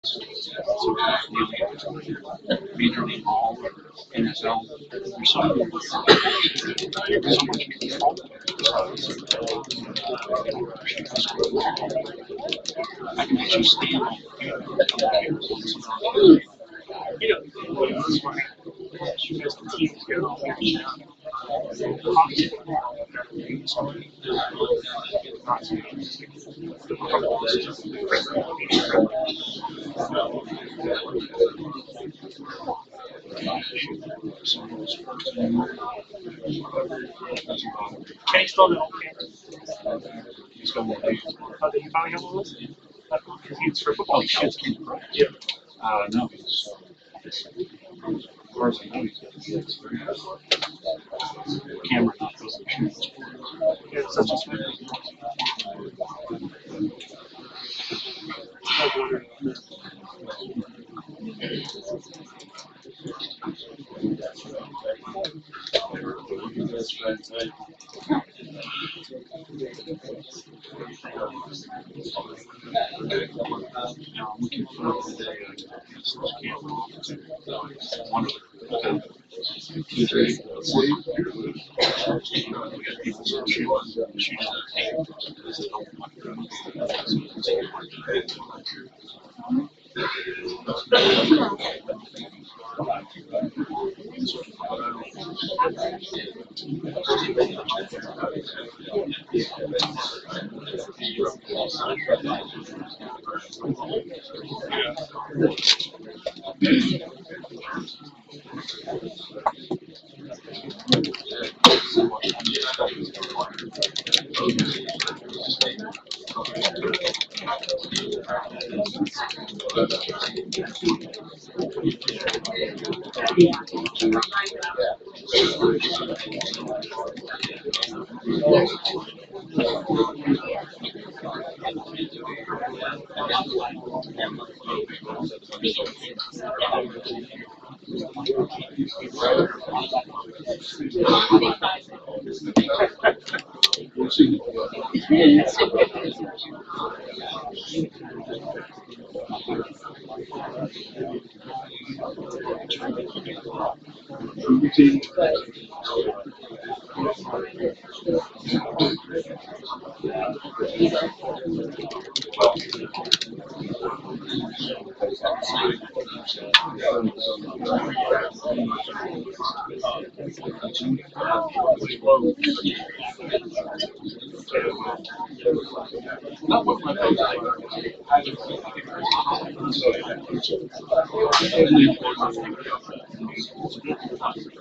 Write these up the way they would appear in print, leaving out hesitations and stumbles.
Major League Ball or NFL, there's so many, so much control. I can actually stand on the field. You know, that's why as the teams go, can you still know? He's got more days. Oh, did you finally have one of those? Because he's for football. Oh, shit. Yeah. No. As far as I know, he's got to be experience. Camera not doesn't choose. Yeah, it's such a smart I'm looking for today. One of the TJ.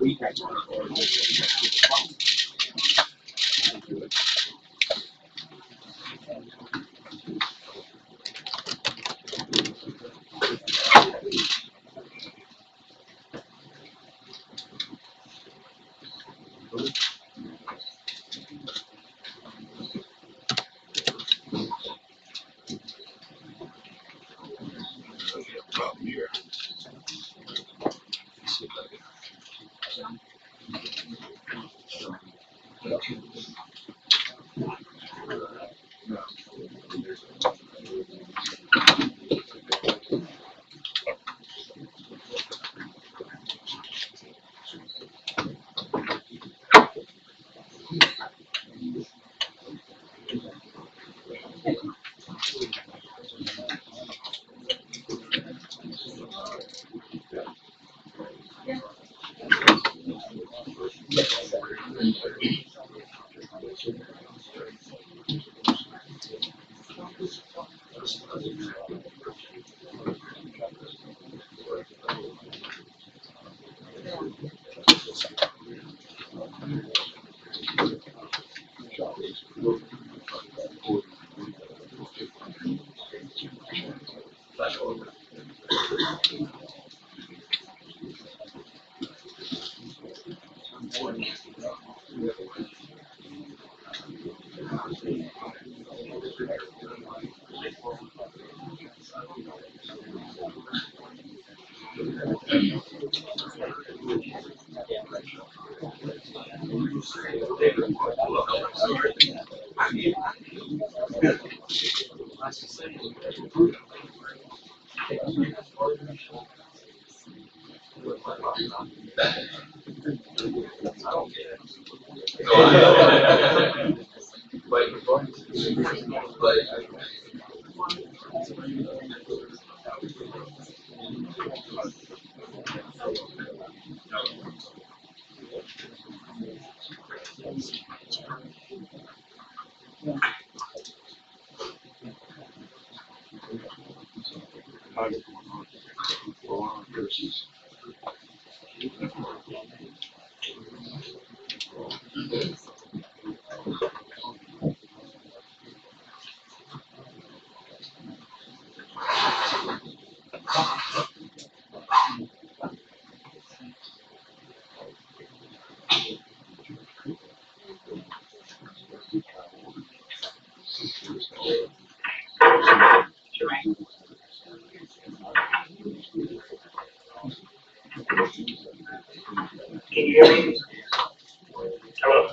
We got people shooting Can you hear me? Hello?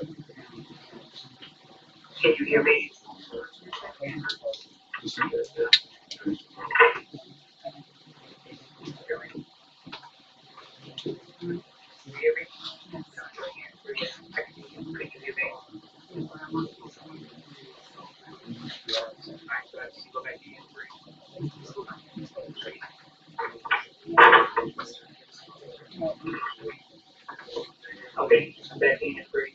Can you hear me? Can you hear me? Could you hear me? Alright, so let's go back to you. Okay, I'm back in three.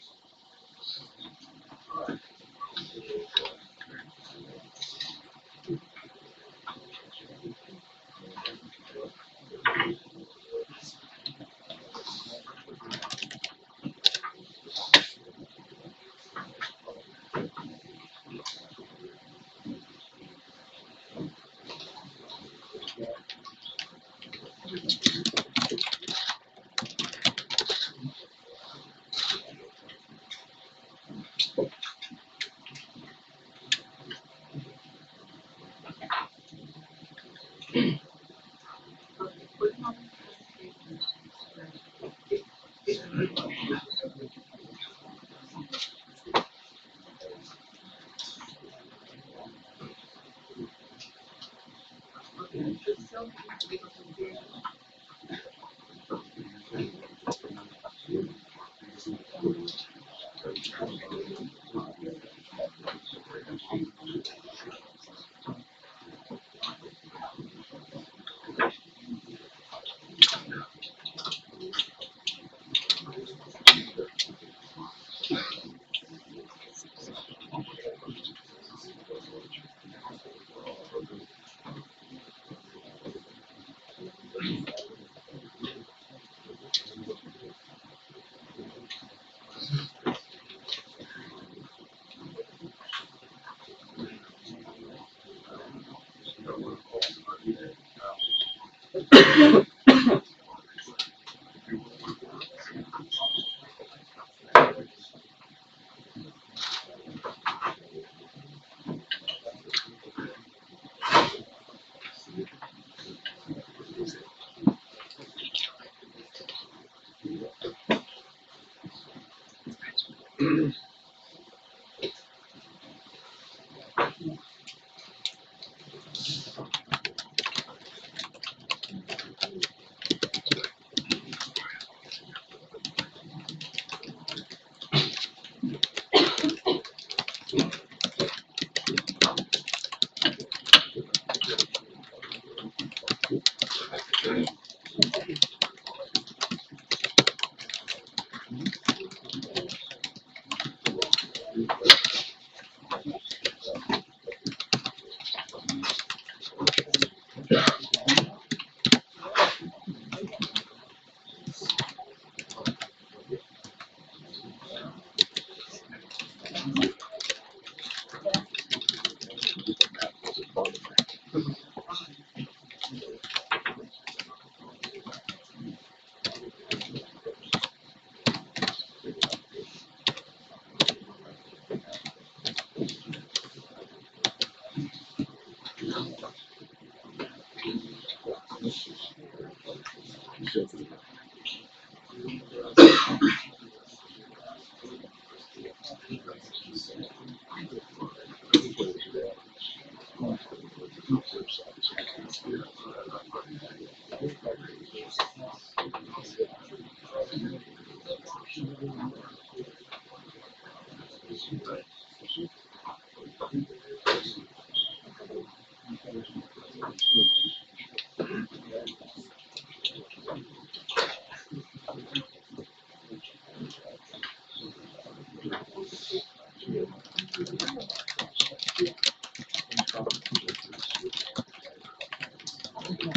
All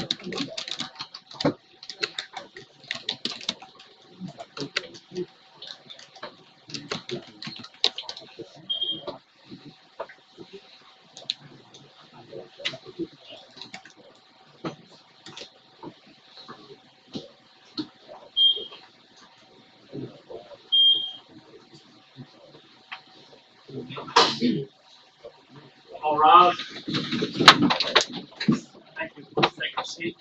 rise. Thank you. Take your seat.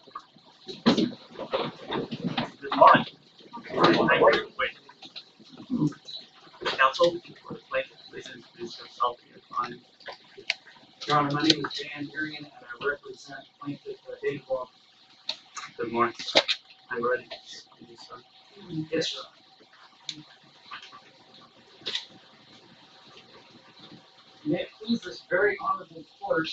Good morning. Thank you. Wait. Council, plaintiff, please introduce yourself and your client. Your Honor, my name is Dan Durian, and I represent plaintiff David Walker. Good morning. I'm ready. Yes, sir. May it please this very honorable court,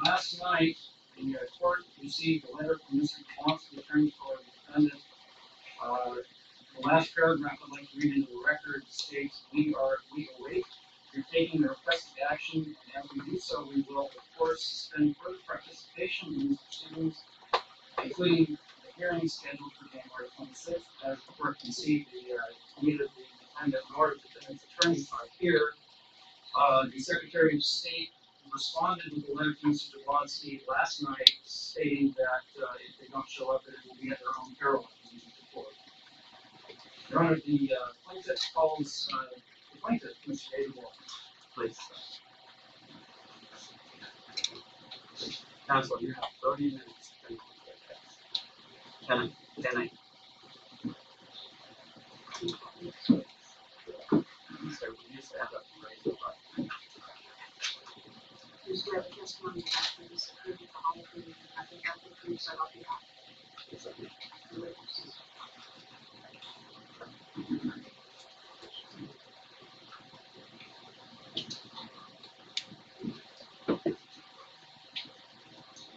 last night, the court received a letter from Mr. Blanc, the attorney for the defendant. The last paragraph I'd like to read into the record states, we await you're taking the requested action, and as we do so, we will, of course, suspend further participation in these proceedings, including the hearing scheduled for January 26th. As the court can see, neither the defendant nor the defendant's attorney are here. The Secretary of State responded with a letter to Mr. Jablonski last night stating that if they don't show up, it will be at their own peril. Your Honor, the plaintiff calls the plaintiff, Mr. David Walker. Please. Council, you have 30 minutes. Can I? Sir, we used to have that raise the bar. There's no testimony after this approved the whole thing. I think I can prove so I'll be happy.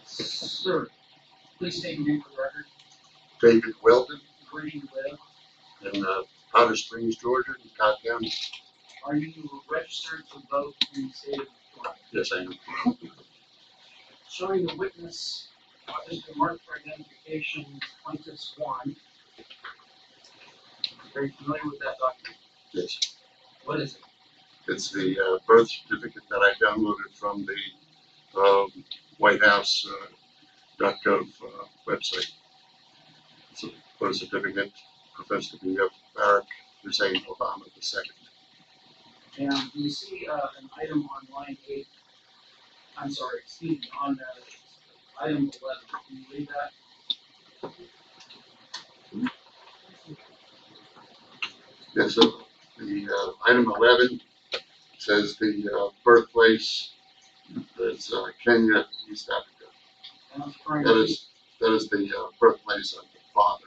Sir, please state your name for the record. David Weldon Where do you live? in Powder Springs, Georgia, in Cobb County. Are you registered to vote in the state of Florida? Yes, I am. Showing the witness is the mark for identification plaintiff's one. Are you familiar with that document? Yes. What is it? It's the birth certificate that I downloaded from the White House.gov website. It's a birth certificate professed to be of Barack Hussein Obama II. And you see an item on line 8, I'm sorry, excuse me, on item 11. Can you read that? Yes, so the item 11 says the birthplace is Kenya, East Africa. And I'm trying That to is the birthplace of the father.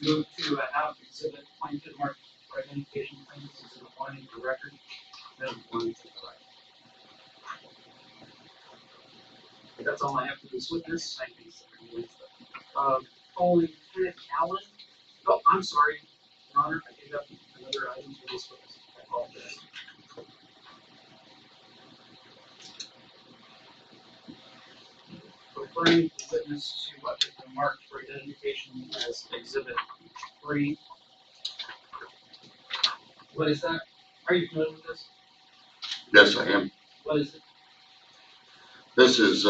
move to have exhibit plaintiff mark for identification plaintiff is the one in the record. That is one to the right. That's all I have for this witness. Thank you, sir. Only Kenneth Allen. Oh, I'm sorry, Your Honor, I gave up another item for this witness. I apologize. Referring the witness to what has been marked for identification as exhibit 3. What is that? Are you familiar with this? Yes, I am. What is it? This is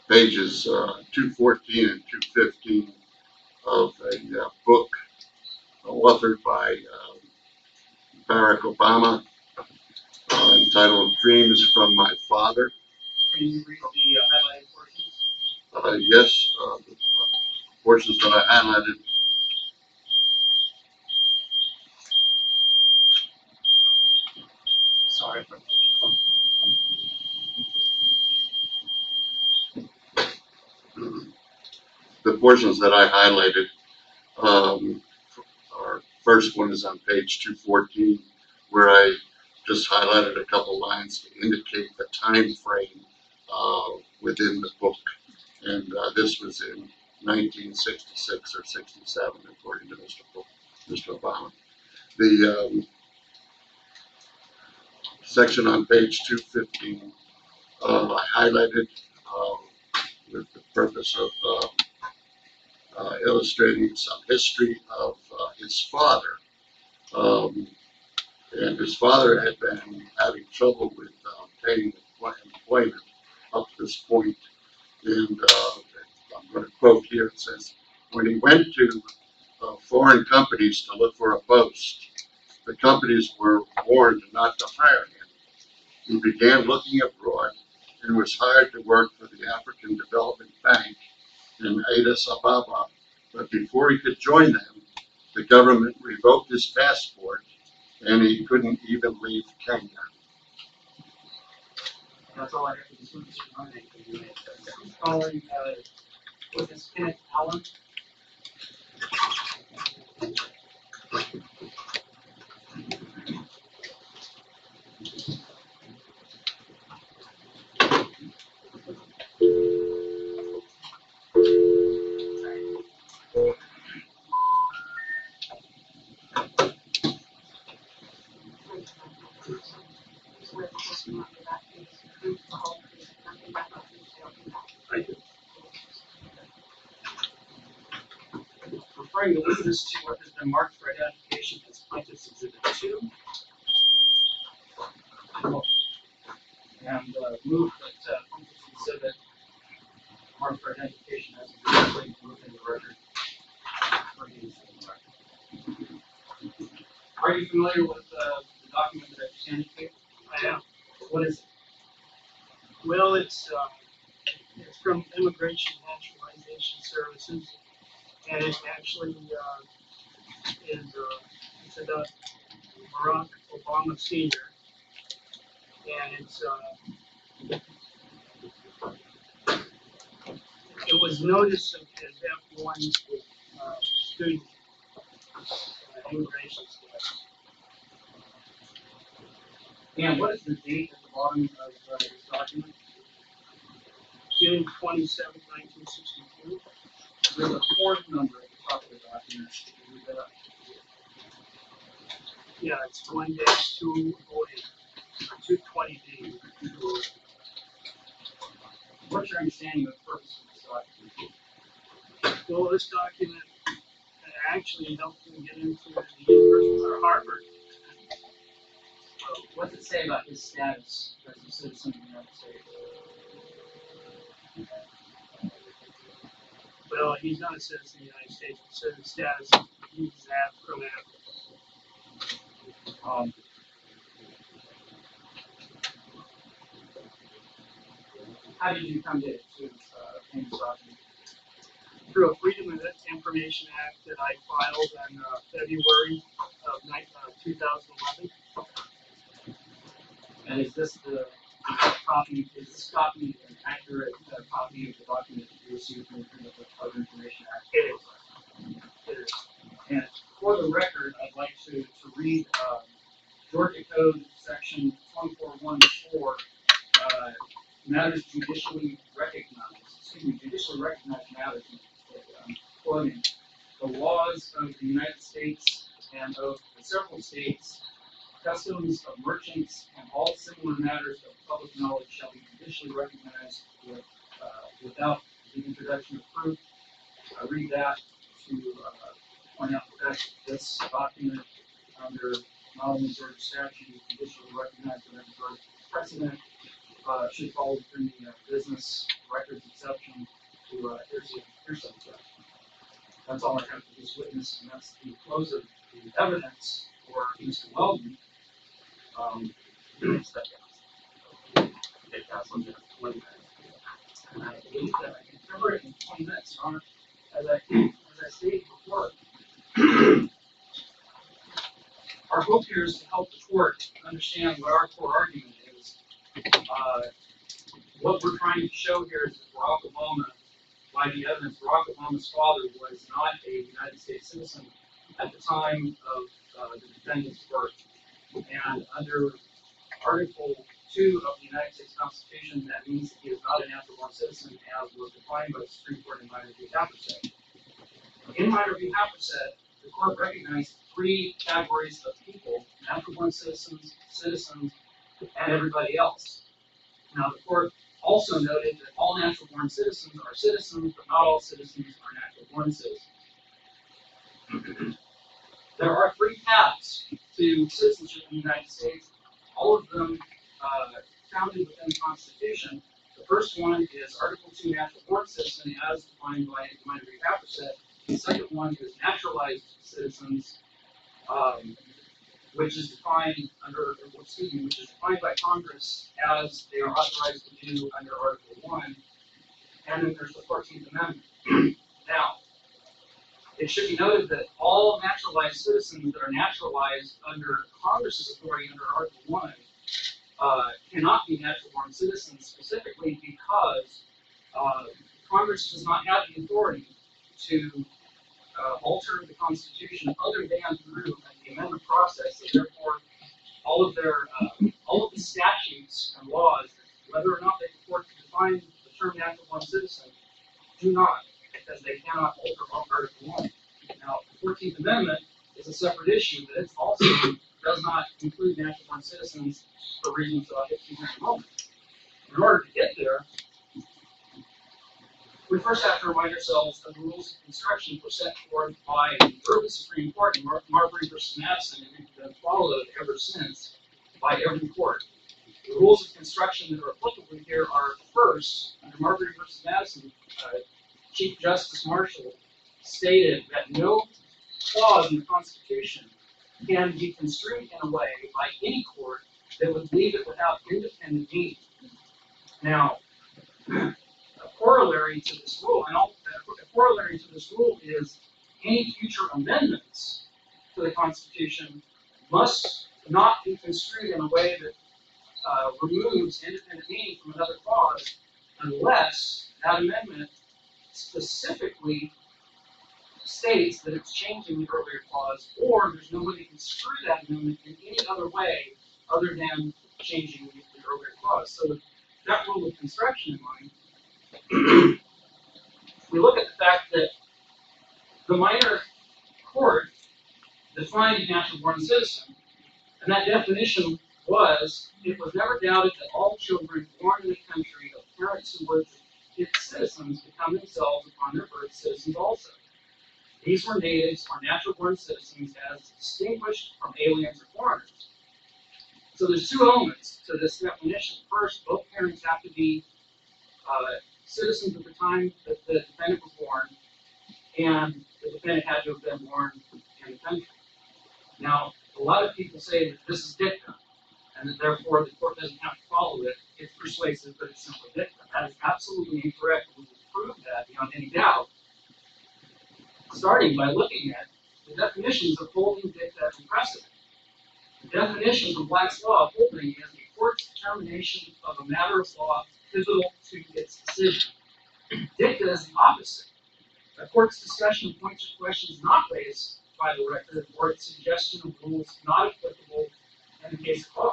pages 214 and 215 of a book authored by Barack Obama entitled Dreams from My Father. Can you read the highlighted portions? Yes, the portions that I highlighted. Sorry. The portions that I highlighted, our first one is on page 214, where I just highlighted a couple lines to indicate the time frame within the book. And this was in 1966 or 67, according to Mr. Obama. The section on page 215, I highlighted with the purpose of illustrating some history of his father. And his father had been having trouble with obtaining employment up to this point. And I'm going to quote here, it says, when he went to foreign companies to look for a post, the companies were warned not to hire him. He began looking abroad and was hired to work for the African Development Bank in Addis Ababa. But before he could join them, the government revoked his passport and he couldn't even leave Kenya. That's all I have for this witness reminding. Who's calling, witness Kenneth Allen? With testimony of that case, proof the whole case, nothing but nothing to that. Thank you. Referring the witness to what has been marked for identification as plaintiff's exhibit 2. And move that plaintiff's exhibit marked for identification as directly within the record. Are you familiar with the document that I just handed to you? I am. What is it? Well, it's from Immigration Naturalization Services, and it actually it's about Barack Obama Sr. And it was noticed as F1 student immigration status. And what is the date at the bottom of this document? June 27, 1962. There's a fourth number at the top of the document. Can you read that up? Yeah, it's 1-208, 220D. What's your understanding of the purpose of this document? Well, this document actually helped him get into the University of Harvard. What does it say about his status as a citizen of the United States? Well, he's not a citizen of the United States. It says his status, he's from Africa. How did you come to obtain this document? Through a Freedom of Information Act that I filed in February of 2011. And is this the copy? Is this copy an accurate copy of the document that you received from the Freedom of Information Act? It is. It is. And for the record, I'd like to read Georgia Code section 2414, matters judicially recognized. Judicially recognized matters. I'm quoting, the laws of the United States and of the several states, customs of merchants, and all similar matters of public knowledge shall be judicially recognized without the introduction of proof. I read that to point out the fact that this document, under not only Georgia statute, judicially recognized but under Georgia precedent, should fall within the business records exception to hearsay exception. That's all I have for this witness, and that's the close of the evidence for Mr. Weldon. Step down. Okay, counsel, just 20 minutes. And I believe that I can cover it in 20 minutes, Your Honor. As I stated before, our hope here is to help the court understand what our core argument is. What we're trying to show here is that Barack Obama, by the evidence, Barack Obama's father was not a United States citizen at the time of the defendant's birth. And under Article 2 of the United States Constitution, that means that he is not a natural-born citizen, as was defined by the Supreme Court in Minor v. Happersett. In Minor v. Happersett, the court recognized three categories of people: natural-born citizens, and everybody else. Now, the court also noted that all natural-born citizens are citizens, but not all citizens are natural-born citizens. There are 3 paths to citizenship in the United States, all of them founded within the Constitution. The first one is Article 2 natural-born citizen, as defined by Minor Haverset. The second one is naturalized citizens, which is defined by Congress as they are authorized to do under Article 1. And then there's the 14th Amendment. Now, it should be noted that all naturalized citizens that are naturalized under Congress's authority under Article 1 cannot be natural-born citizens, specifically because Congress does not have the authority to alter the Constitution other than through the amendment process. So therefore, all of the statutes and laws, whether or not they purport to define the term natural-born citizen, do not, because they cannot alter Article 1. Now, the 14th Amendment is a separate issue, but it also does not include natural-born citizens for reasons that I'll get to in a moment. In order to get there, we first have to remind ourselves of the rules of construction were set forth by the early Supreme Court in Marbury versus Madison, and have been followed ever since by every court. The rules of construction that are applicable here are, first, under Marbury versus Madison, Chief Justice Marshall stated that no clause in the Constitution can be construed in a way by any court that would leave it without independent meaning. Now, a corollary to this rule, is any future amendments to the Constitution must not be construed in a way that removes independent meaning from another clause unless that amendment specifically states that it's changing the earlier clause, or there's no way to construe that amendment in any other way other than changing the earlier clause. So with that rule of construction in mind, we look at the fact that the minor court defined a natural-born citizen, and that definition was, it was never doubted that all children born in a country of parents who were its citizens become themselves upon their birth citizens also. These were natives or natural-born citizens as distinguished from aliens or foreigners. So there's 2 elements to this definition. First, both parents have to be citizens at the time that the defendant was born, and the defendant had to have been born in the country. Now, a lot of people say that this is dicta, and that therefore the court doesn't have to follow it. It's persuasive, but it's simply dicta. That is absolutely incorrect. We will prove that beyond any doubt, starting by looking at the definitions of holding, dicta, and precedent. The definition from Black's Law of holding is a court's determination of a matter of law pivotal to its decision. Dicta is the opposite. A court's discussion of points or questions not raised by the record, or its suggestion of rules not applicable in the case of bar.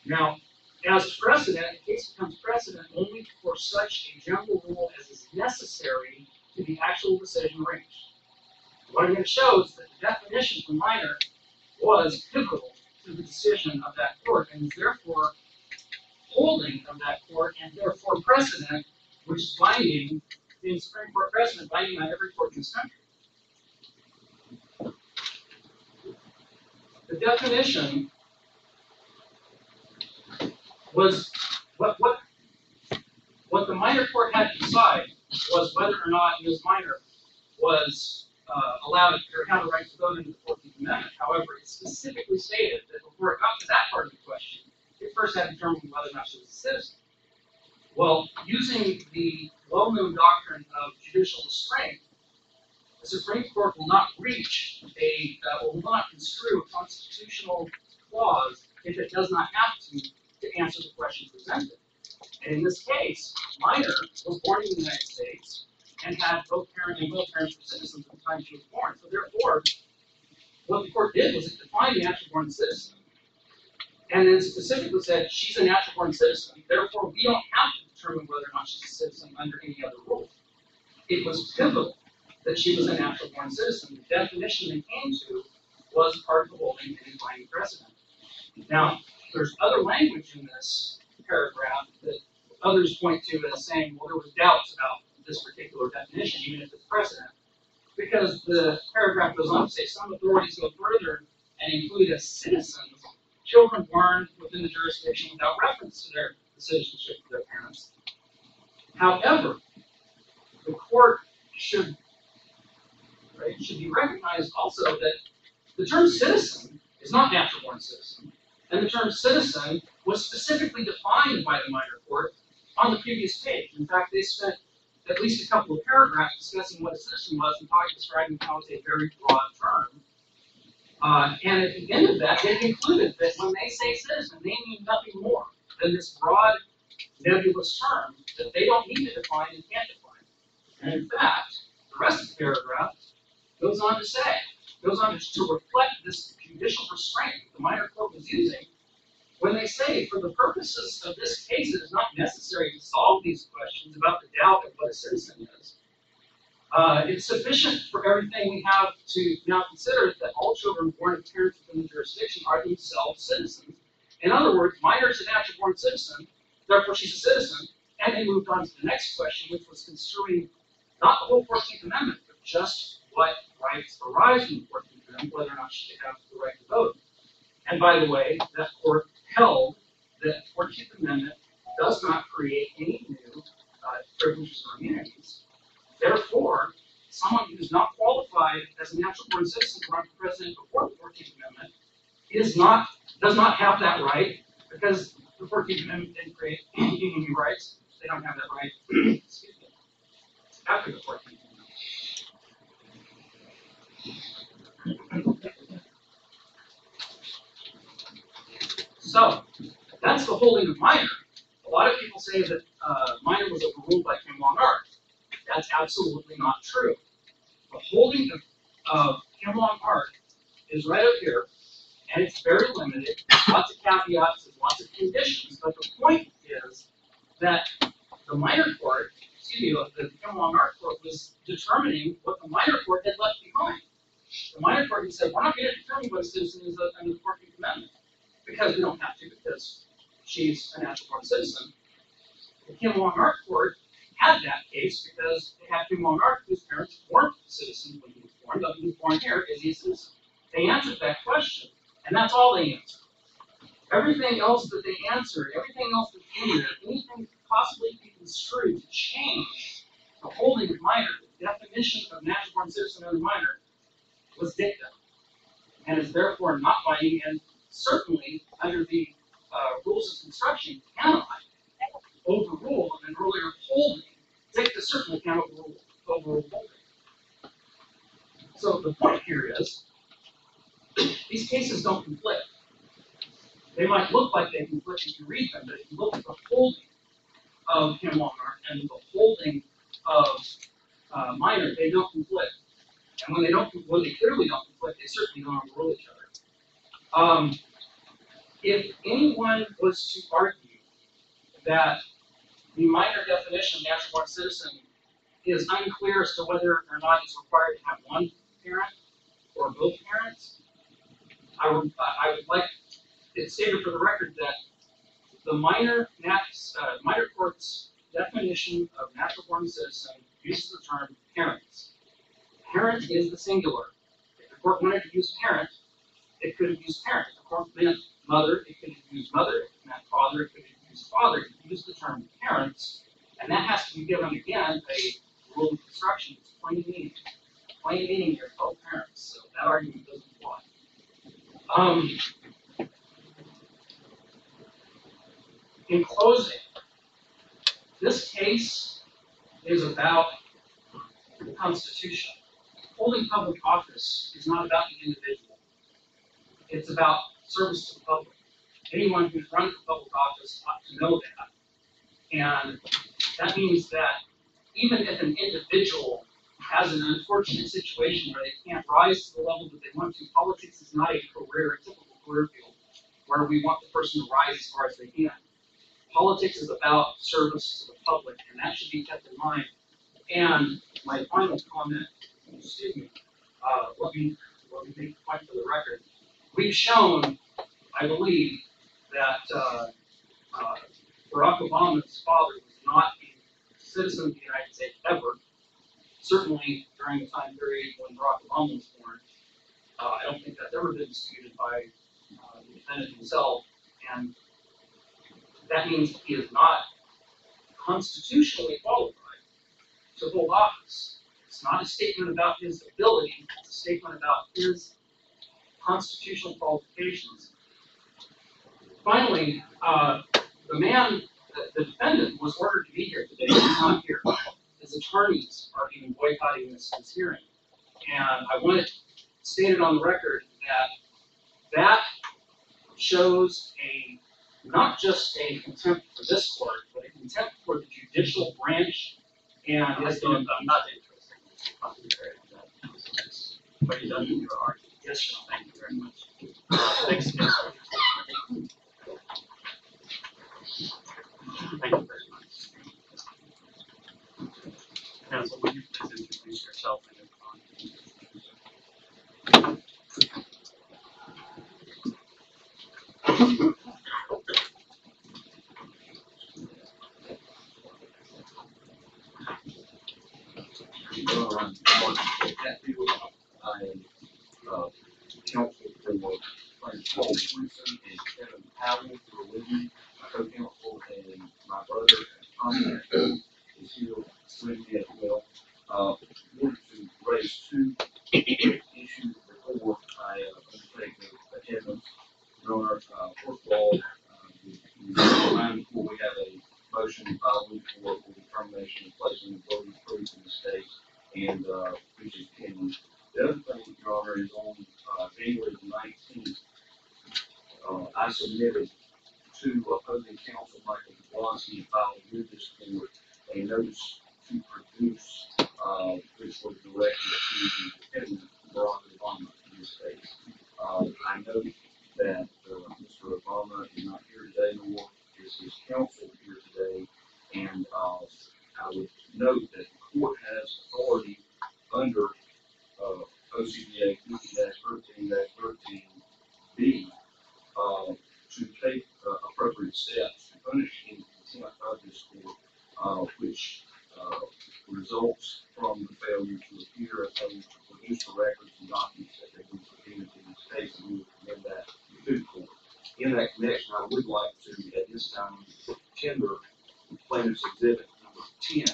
Now, as precedent, a case becomes precedent only for such a general rule as is necessary to the actual decision reached. What I'm going to show is that the definition for minor was pivotal to the decision of that court, and is therefore holding of that court, and therefore precedent, which is binding in Supreme Court precedent, binding on every court in this country. The definition was what the minor court had to decide was whether or not Ms. Minor was allowed or had a right to vote under the 14th Amendment. However, it specifically stated that before it got to that part of the question, it first had to determine whether or not she was a citizen. Well, using the well-known doctrine of judicial restraint, the Supreme Court will not reach will not construe a constitutional clause if it does not have to answer the question presented. And in this case, Minor was born in the United States and had both parents were citizens at the time she was born. So therefore, what the court did was it defined a natural-born citizen, and then specifically said she's a natural-born citizen. Therefore, we don't have to determine whether or not she's a citizen under any other rule. It was pivotal that she was a natural-born citizen. The definition they came to was part of the holding and binding precedent. Now, there's other language in this paragraph that others point to as saying, well, there was doubts about this particular definition, even if it's precedent, because the paragraph goes on to say some authorities go further and include as citizens children born within the jurisdiction without reference to the citizenship of their parents. However, the court should be recognized also that the term citizen is not natural born citizen, and the term citizen was specifically defined by the minor court on the previous page. In fact, they spent at least a couple of paragraphs discussing what a citizen was and describing how it's a very broad term. And at the end of that, they concluded that when they say citizen, they mean nothing more than this broad, nebulous term that they don't need to define and can't define. And in fact, the rest of the paragraph goes on to reflect this judicial restraint that the minor court was using when they say, for the purposes of this case, it is not necessary to solve these questions about the doubt of what a citizen is. It's sufficient for everything we have to now consider that all children born of parents within the jurisdiction are themselves citizens. In other words, minor is a natural born citizen, therefore she's a citizen, and they moved on to the next question, which was construing not the whole 14th Amendment, but just what rights arise from the 14th Amendment, whether or not she should have the right to vote. And by the way, that court held that the 14th Amendment does not create any new privileges or immunities. Therefore, someone who's not qualified as a natural born citizen to run for president before the 14th Amendment does not have that right, because the 14th Amendment didn't create any new rights. They don't have that right excuse me, after the 14th Amendment. So, that's the holding of minor. A lot of people say that minor was overruled by Kim Long-Art. That's absolutely not true. The holding of Kim Long-Art is right up here, and it's very limited. Lots of caveats, there's lots of conditions, but the point is that the minor court, the Kim Long-Art court was determining what the minor court had left behind. The minor court had said, we're not going to determine what a citizen is under the 14th Amendment, because we don't have to, because she's a natural born citizen. The Kim Long-Art court had that case because they had Kim Long-Art, whose parents weren't citizens when he was born, but he was born here, is he a citizen? They answered that question, and that's all they answered. Everything else that they answered, everything else that came in, anything that could possibly be construed to change the holding of minor, the definition of natural born citizen under minor, was dicta, and is therefore not binding, and certainly under the rules of construction cannot overrule an earlier holding. Dicta certainly cannot overrule holding. So the point here is, these cases don't conflict. They might look like they conflict if you read them, but if you look at the holding of Kim Long-Art and the holding of minor, they don't conflict. And when they clearly don't conflict, they certainly don't overrule each other. If anyone was to argue that the minor definition of natural born citizen is unclear as to whether or not it's required to have one parent or both parents, I would like it stated for the record that the minor court's definition of natural born citizen uses the term parents. Parent is the singular. If the court wanted to use parent, it could have used parent. If the court meant mother, it could have used mother. If it meant father, it could have used father. It used the term parents, and that has to be given again a rule of construction. It's plain meaning. Plain meaning here, both parents. So that argument doesn't apply. In closing, this case is about the Constitution. Holding public office is not about the individual. It's about service to the public. Anyone who's run for public office ought to know that. And that means that even if an individual has an unfortunate situation where they can't rise to the level that they want to, politics is not a typical career field where we want the person to rise as far as they can. Politics is about service to the public, and that should be kept in mind. And my final comment, let me make a point for the record. We've shown, I believe, that Barack Obama's father was not a citizen of the United States ever. Certainly during the time period when Barack Obama was born. I don't think that's ever been disputed by the defendant himself, and that means he is not constitutionally qualified to hold office. It's not a statement about his ability, it's a statement about his constitutional qualifications. Finally, the defendant was ordered to be here today, he's not here. His attorneys are even boycotting this hearing. And I want it stated on the record that shows not just a contempt for this court, but a contempt for the judicial branch. And I'm not interested in talking about that. But you don't need your argument. yes, sir. Thank you very much. Thanks again. Thank you very much. Counsel, will you please introduce yourself and your client? I am counsel for Paul Swenson and Kevin Powell for Libby, my co-counsel, and my brother Tommy is here with me as well. Wanted to raise two issues before I undertake the attendance. Your Honor, first of all, remind before we have a motion filed for determination of placing the voting proof in this case and which is pending. The other thing, Your Honor, is on January the 19th, I submitted to opposing counsel Michael Jablonski and filed with this court a notice to produce, which was directed to the defendant, Barack Obama, in this case. I note that Mr. Obama is not here today, nor is his counsel here today, and I would note that the court has authority under OCBA 50-13-13B to take appropriate steps to punish any contempt of this court, which results from the failure to appear and failure to produce the records and documents that have been submitted in this case, and we would commend that to the court. In that connection, I would like to, at this time, tender plaintiff's exhibit number 10,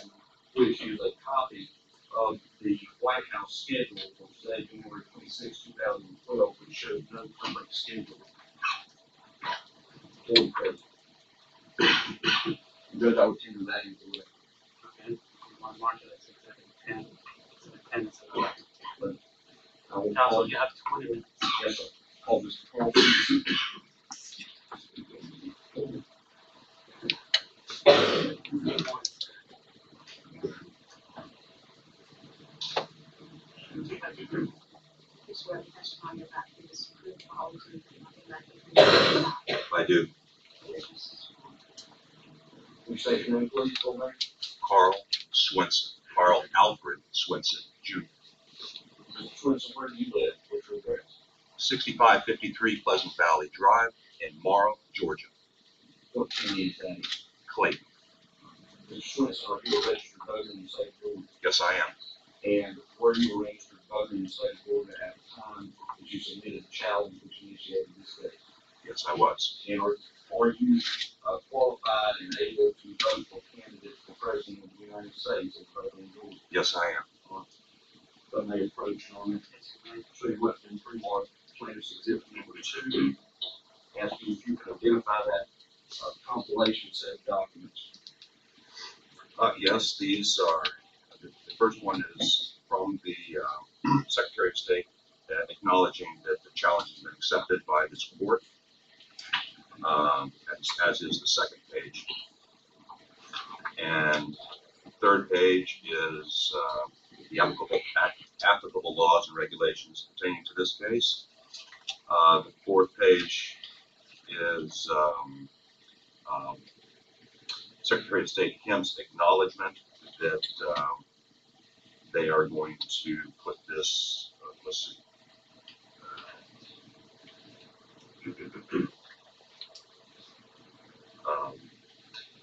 which is a copy of the White House schedule for today, January 26, 2012, which shows no current schedule for the president. Judge, I would tender that into the record. Okay. You want to mark it as exhibit 10? It's an appendix of the record. But I will Counsel, call, you have 20 minutes. yes, sir. Call Mr. Carl, please. You swear to testify you're about to disprove the whole truth and nothing but the truth. I do. Will you say your name, please, full name? Carl Swenson, Carl Alfred Swenson, Jr. Mr. Swenson, where do you live? What's your address? 6553 Pleasant Valley Drive in Morrow, Georgia. What county is that in? Clayton. Mr. Swenson, are you a registered voter in the state of Georgia? Yes, I am. And were you a registered voter in the state of Georgia at the time that you submitted the challenge which initiated this case? Yes, I was. And are you qualified and able to vote for candidates for president of the United States as voter in Georgia? Yes, I am. But may approach on it. So you went in pre-mark plaintiff's exhibit number 2, asking if you can identify that compilation set of documents. Yes, these are, the first one is from the Secretary of State acknowledging that the challenge has been accepted by this court, as is the second page. And the third page is the applicable laws and regulations pertaining to this case. The fourth page is Secretary of State Kim's acknowledgement that they are going to put this, let's see,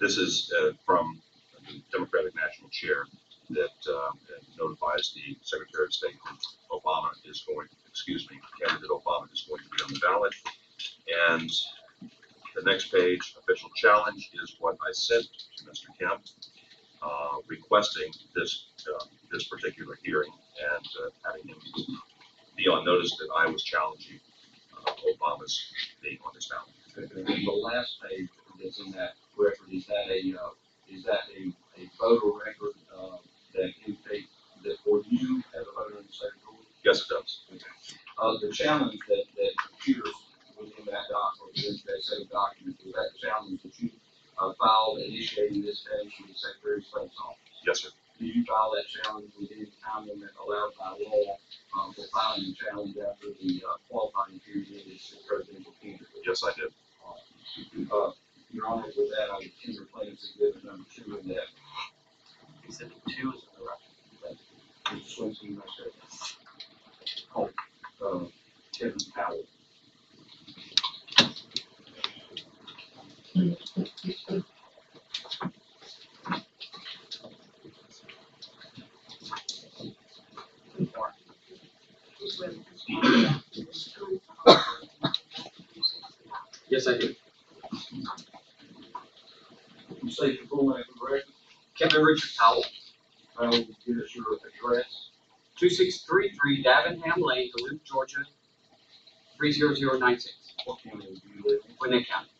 This is from the Democratic National Chair that notifies the Secretary of State that candidate Obama is going to be on the ballot. And the next page, official challenge, is what I sent to Mr. Kemp, requesting this particular hearing and having him be on notice that I was challenging Obama's being on this ballot. And the last page that's in that record, is that a voter record that indicates that for you as a voter in the state of Georgia? Yes, it does. Okay. The challenge that computers within that document, within that set of documents, is that the challenge that you filed initiating this case with the Secretary of State's office? Yes, sir. Did you file that challenge within the time limit allowed by law for filing the challenge after the qualifying period is the presidential candidate? Yes, I did. Your Honor, with that, I would tender plaintiff's exhibit number 2 in that. Exhibit 2 is in the record. Mr. Swenson, you must have. Kevin Powell. Yes, I do. You say your full name for the record? Kevin Richard Powell, Powell, give us your address. 2633 Davenham Lane, Duluth, Georgia, 30096, What county do you live in? Gwinnett County.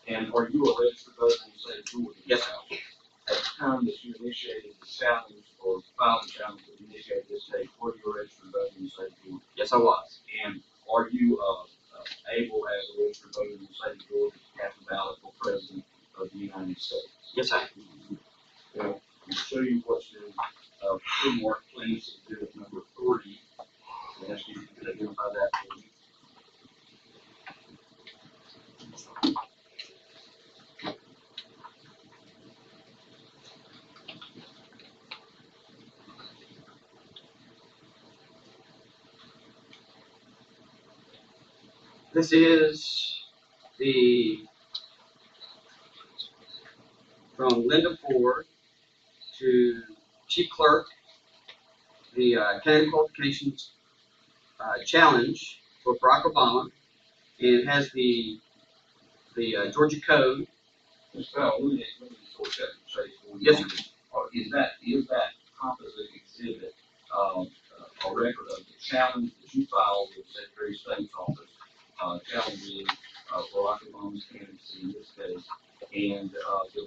And are you a registered voter in the state of Georgia? Yes, sir. At the time that you initiated the challenge or filed the challenge to initiate this case, were you a registered voter in the state of Georgia? Yes, I was. And are you able as a registered voter in the state of Georgia to cast a ballot for president of the United States? Yes, I am. Well, I'll show you what's in pre-marked plaintiff's exhibit number 3. And ask you if you could identify that for me. This is from Linda Ford to Chief Clerk, the candidate qualifications challenge for Barack Obama, and it has the Georgia Code. Ms. Powell, let me sort that and say for you. Yes, sir. Is that composite exhibit a record of the challenge that you filed with the Secretary of State's office, challenging Barack Obama's candidacy in this case, and the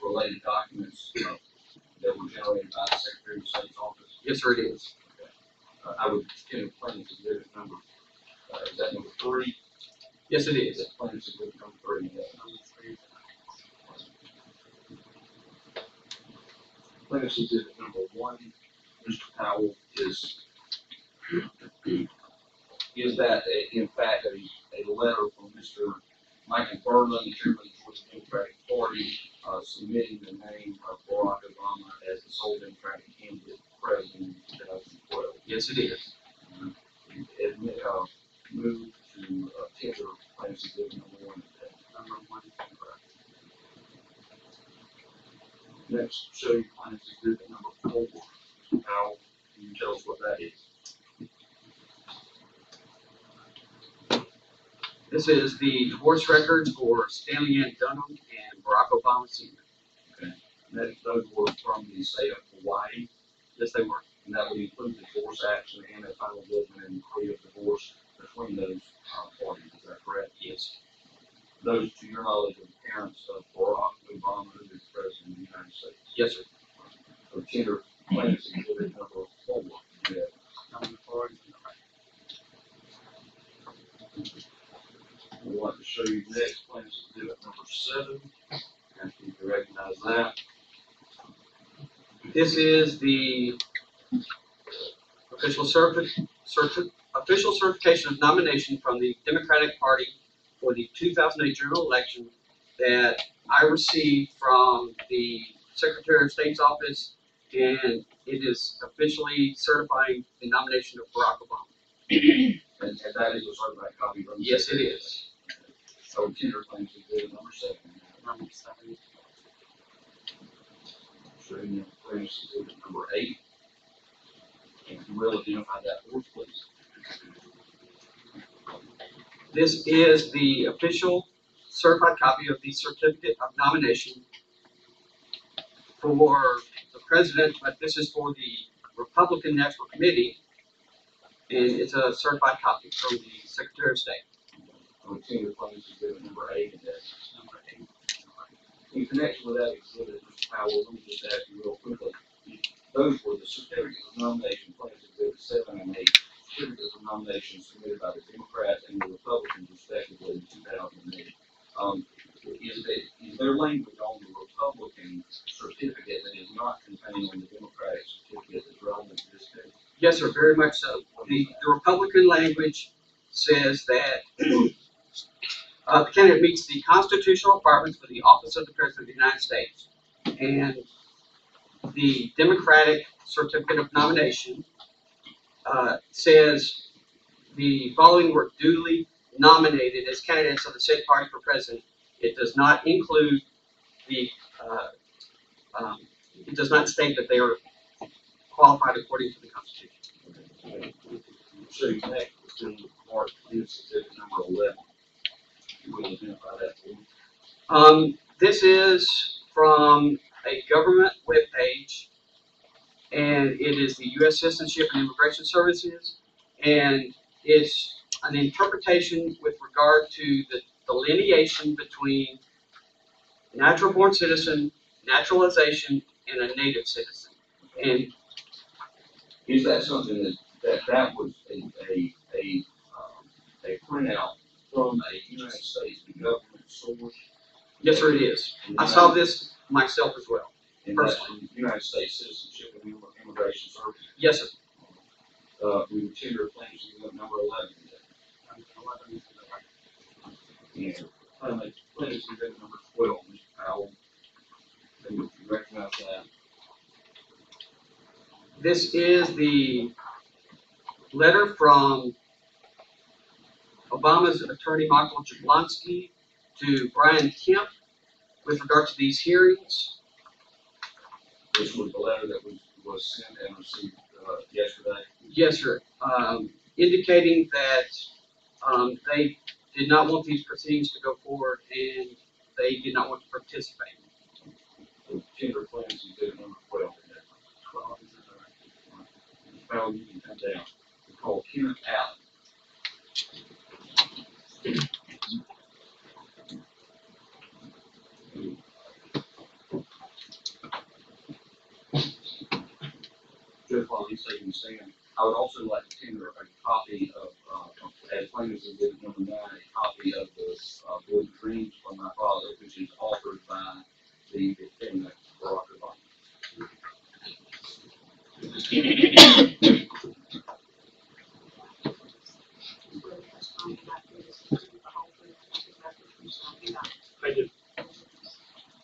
related documents that were generated by the Secretary of State's office? Yes, sir, it is. Okay. I would give plaintiff's exhibit number, is that number 3? Yes, it is. Is that plaintiff's exhibit number 3? Yes. Plaintiff's exhibit number 1, Mr. Powell, is that in fact a letter from Mr. Michael Berlin, the chairman of the Georgia Democratic Party, submitting the name of Barack Obama as the sole Democratic candidate for president in 2012? Yes, it is. Move to tender plaintiff's exhibit number 1. Number 1. Next, show you plaintiff's exhibit number 4. Mr. Powell, can you tell us what that is? This is the divorce records for Stanley Ann Dunham and Barack Obama Sr. Okay. Those were from the state of Hawaii. Yes, they were. And that would include the divorce action and a final judgment and decree of divorce between those parties. Is that correct? Yes. Those, to your knowledge, are the parents of Barack Obama, who is president of the United States. Yes, sir. So tender plaintiff's exhibit number 4. Yeah. Number 4. We want to show you next plaintiff's exhibit number 7. And you can recognize that. This is the official certification of nomination from the Democratic Party for the 2008 general election that I received from the Secretary of State's office, and it is officially certifying the nomination of Barack Obama. And that is a certified copy from the Yes, it Secretary. is. So tender claims exhibit number 7. Number 7. Showing you claims exhibit number 8. And if you will, identify that for us, please. This is the official certified copy of the certificate of nomination for the president, but this is for the Republican National Committee, and it's a certified copy from the Secretary of State. On tender claims exhibit number 8, and that's Number 8. in connection with that exhibit, Mr. Powell, let me just ask you real quickly. Those were the certificates of nomination claims exhibit 7 and 8. Certificates of nomination submitted by the Democrats and the Republicans respectively in 2008. Is there language on the Republican certificate that is not contained on the Democratic certificate that's relevant to this case? Yes, sir, very much so. The Republican language says that the candidate meets the constitutional requirements for the office of the President of the United States. And the Democratic certificate of nomination says the following were duly nominated as candidates of the said party for president. It does not include the, it does not state that they are qualified according to the Constitution. So you connect to Mark Hughes exhibit number 11. You will identify that for me. This is from a government webpage, and it is the U.S. Citizenship and Immigration Services, and it's an interpretation with regard to the delineation between natural-born citizen, naturalization, and a native citizen. And Is that something that was a printout from a United States government source? yes, sir, it is. I saw this myself as well. And that's from United States Citizenship and Immigration Service. Yes, sir. We would tender claims to number 11. And finally, claims to number 12, Mr. Powell. And would you recognize that? This is the letter from Obama's attorney, Michael Jablonski, to Brian Kemp with regard to these hearings. This was the letter that was sent and received yesterday. Yes, sir. Indicating that they did not want these proceedings to go forward and they did not want to participate. So tender claims exhibit number 12. 12 is the Powell, you can come down. We call Kenneth Allen. Judge, while he's taking a stand, I would also like to tender a copy of, as plaintiff's exhibit number 9, a copy of the Board of Dreams from my father, which is authored by the defendant, Barack Obama. I did.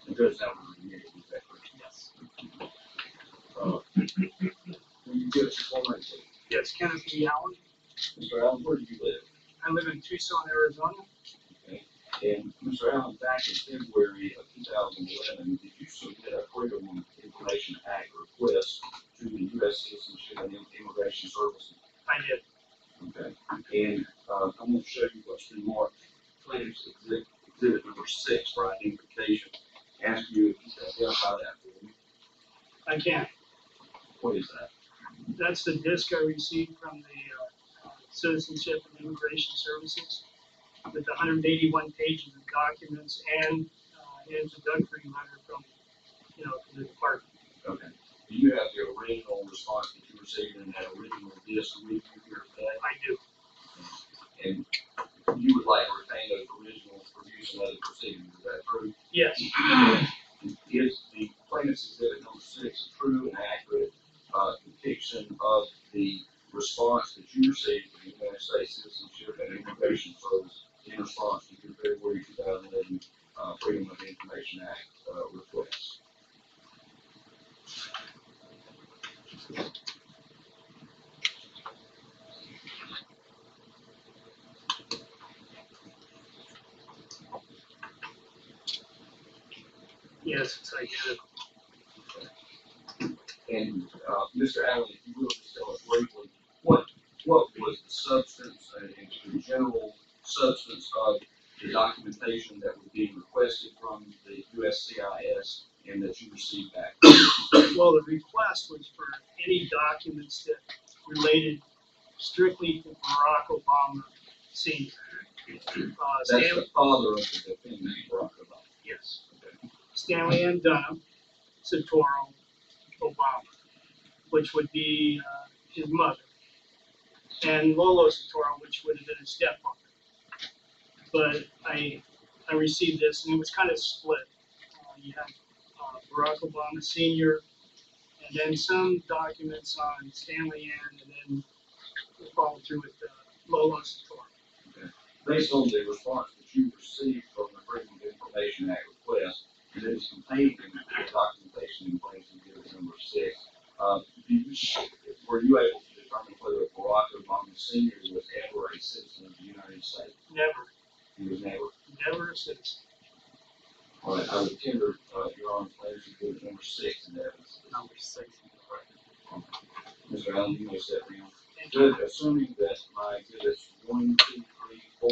And Judge, that was remitted, is that correct? Yes. Will you give us your full name, please? Yes, Kenneth E. Allen. Mr. Allen, where do you live? I live in Tucson, Arizona. Okay. And Mr. Allen, back in February of 2011, did you submit a Freedom of Information Act request to the U.S. Citizenship and Immigration Service? I did. Okay. And I'm going to show you what's been marked plaintiff's exhibit number 6 for identification. Ask you if you can identify that for me. I can. What is that? That's the disc I received from the Citizenship and Immigration Services with 181 pages of documents and an introductory letter from, the department. Okay. Do you have the original response that you received in that original disc with you here today? I do. And you would like to retain those originals for use in other proceedings, is that true? Yes. Is the plaintiff's exhibit number 6 a true and accurate depiction of the response that you received from the United States Citizenship and Immigration Service in response to your February 2011 Freedom of Information Act request? Yes, it's identical. And, Mr. Allen, if you will just tell us briefly, what was the substance and the general substance of the documentation that was being requested from the USCIS and that you received back? Well, the request was for any documents that related strictly to Barack Obama Senior. That's Stanley, the father of the defendant, Barack Obama. yes. Stanley Ann Dunham, Santoro, Obama, which would be his mother, and Lolo Santoro, which would have been his stepmother. But I received this, and it was kind of split. You have Barack Obama Senior, and then some documents on Stanley Ann, and then we followed through with Lolo Santoro. Okay. Based on the response that you received from the Freedom of Information Act request, and it is contained in the documentation in place in Exhibit number 6, were you able to determine whether Barack Obama Senior was ever a citizen of the United States? Never, He was never. never a citizen. All right, I would tender your Honor's pleasure to Exhibit number 6 in evidence. Number 6. Mr. Allen, you may step down. Judge, assuming that my exhibits 1, 2, 3, 4,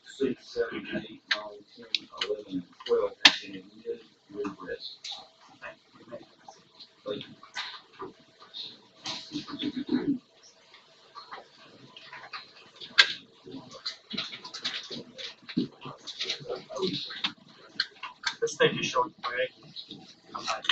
6, 7, 8, 9, 10, 11, and 12 have been admitted, you will rest. Thank you. Let's take a short break. Come back.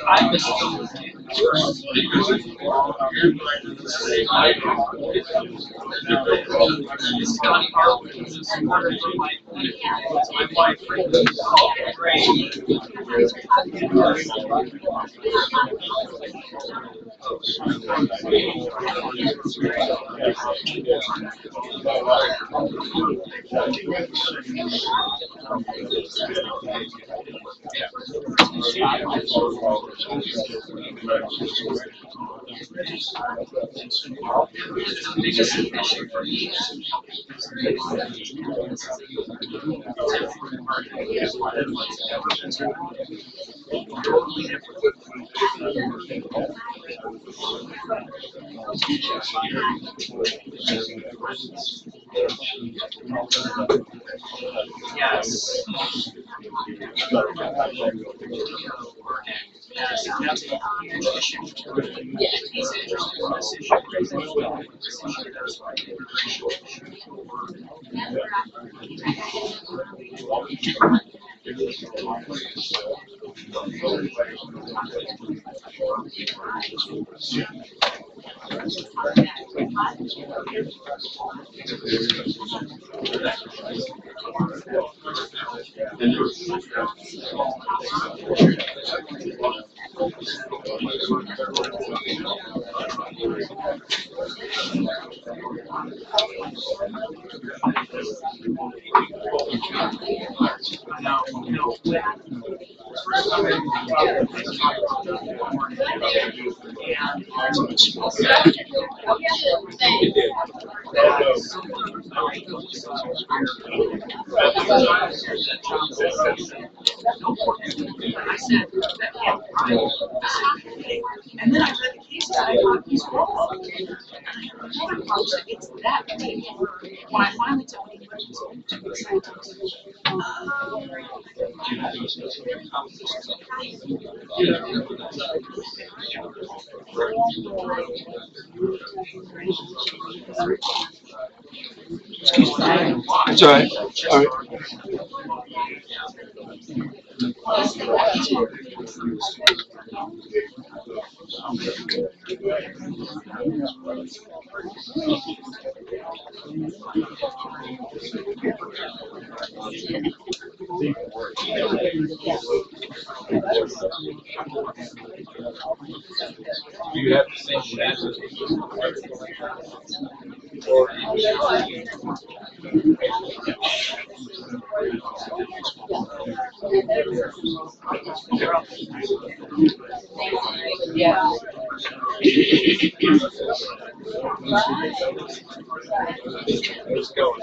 I missed Scotty Harwood is a supporter from my wife. The biggest issue for me is Yes. He's interested in this issue. This issue does like immigration I know, first time I and then I read the case and I thought he's wrong. Another problem is it's that big. When I finally told him what he's been too excited. It's all right. All right. Do you have the same chances? Yeah. Let's go.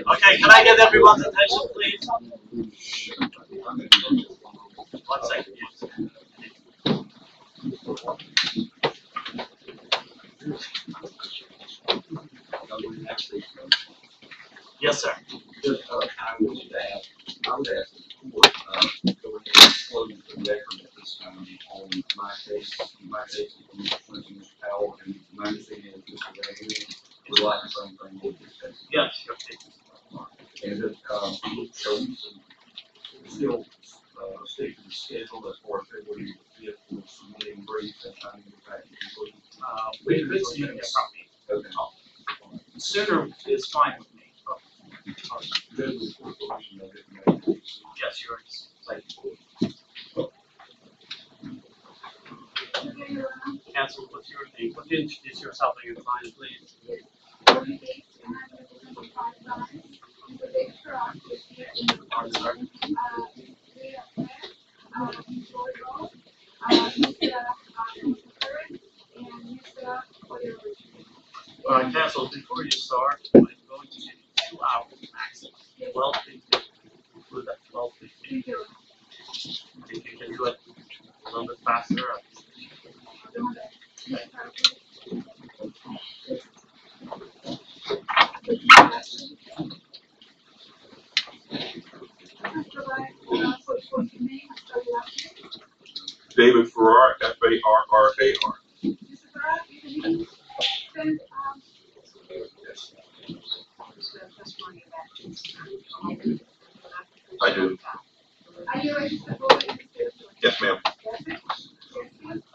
Okay, can I get everyone's attention, please? 1 second. Yes, sir. I would ask the court, go ahead and close the record at this time on my case, Mr. Powell, and my understanding is Mr. Ray would like the same thing with this case. Yes. And still, stick to the schedule as far as February 5th for submitting briefs and trying to get back to conclusion? We could submit a copy. Okay. Sooner is fine with me. Good with corporation of it. Yes, you're, Thank you. Council, what's your name? Would you introduce yourself and your client, please? I'm sorry. Council, before you start, I'm going to give you 2 hours maximum. 12:50, include that 12:50. If you can do it a little bit faster. David Farrar, Farrar. I do. Are you registered voter in the state of Georgia? Yes, ma'am.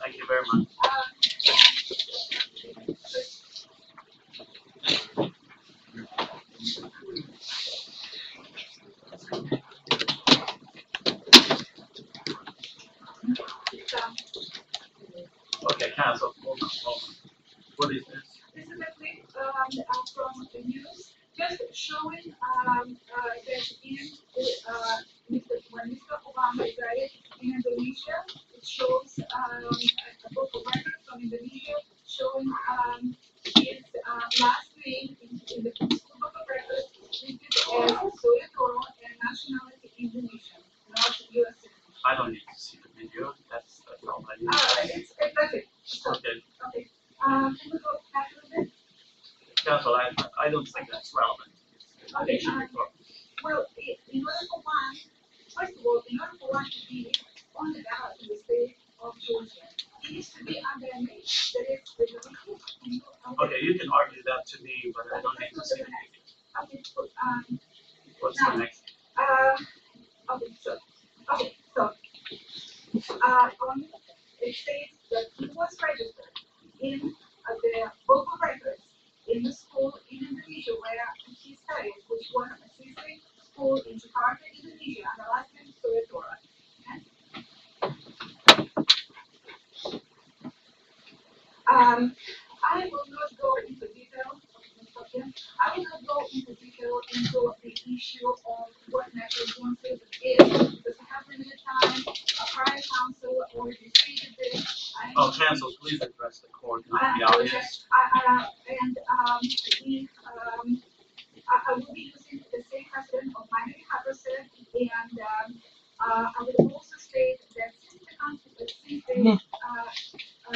Thank you very much. Okay, Council, hold on. What is this? This is a clip from the news, just showing that when Mr. Obama resided in Indonesia, it shows a book of records from Indonesia showing his last name in the book of records listed as Soetoro and nationality Indonesian, not U.S. citizen. I don't need to see the video. That's all I need. That's it. Okay. Okay. Can we go back a little bit? Council, I don't think that's relevant. Okay, It should be closed. well, in order for one, first of all, in order for one to be on the ballot in the state of Georgia, it needs to be under a name that is legally. Okay, you can argue that to me, but I don't need to see the video. Okay, What's the next? It states that he was registered in the book of records in the school in Indonesia where he studied, which was a CC school in Jakarta, Indonesia, and the last name is Soetoro. I will not go into detail. I will not go into detail into the issue of what natural born citizen is, because I have limited time. A prior council already stated this. Council, please address the court, not I the audience. I will be using the same precedent of Miami Haverset, and I will also state that since the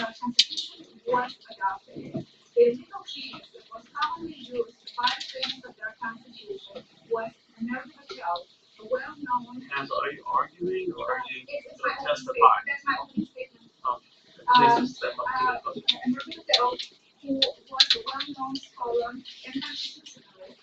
Constitution was adopted, the legal genius that was commonly used by the framers of their Constitution was American Patel, a well-known. Council, are you arguing or are you It's going my to opening testify? statement. That's my opening statement. Please step up to the podium. American Patel, who was a well-known scholar and constitutionalist,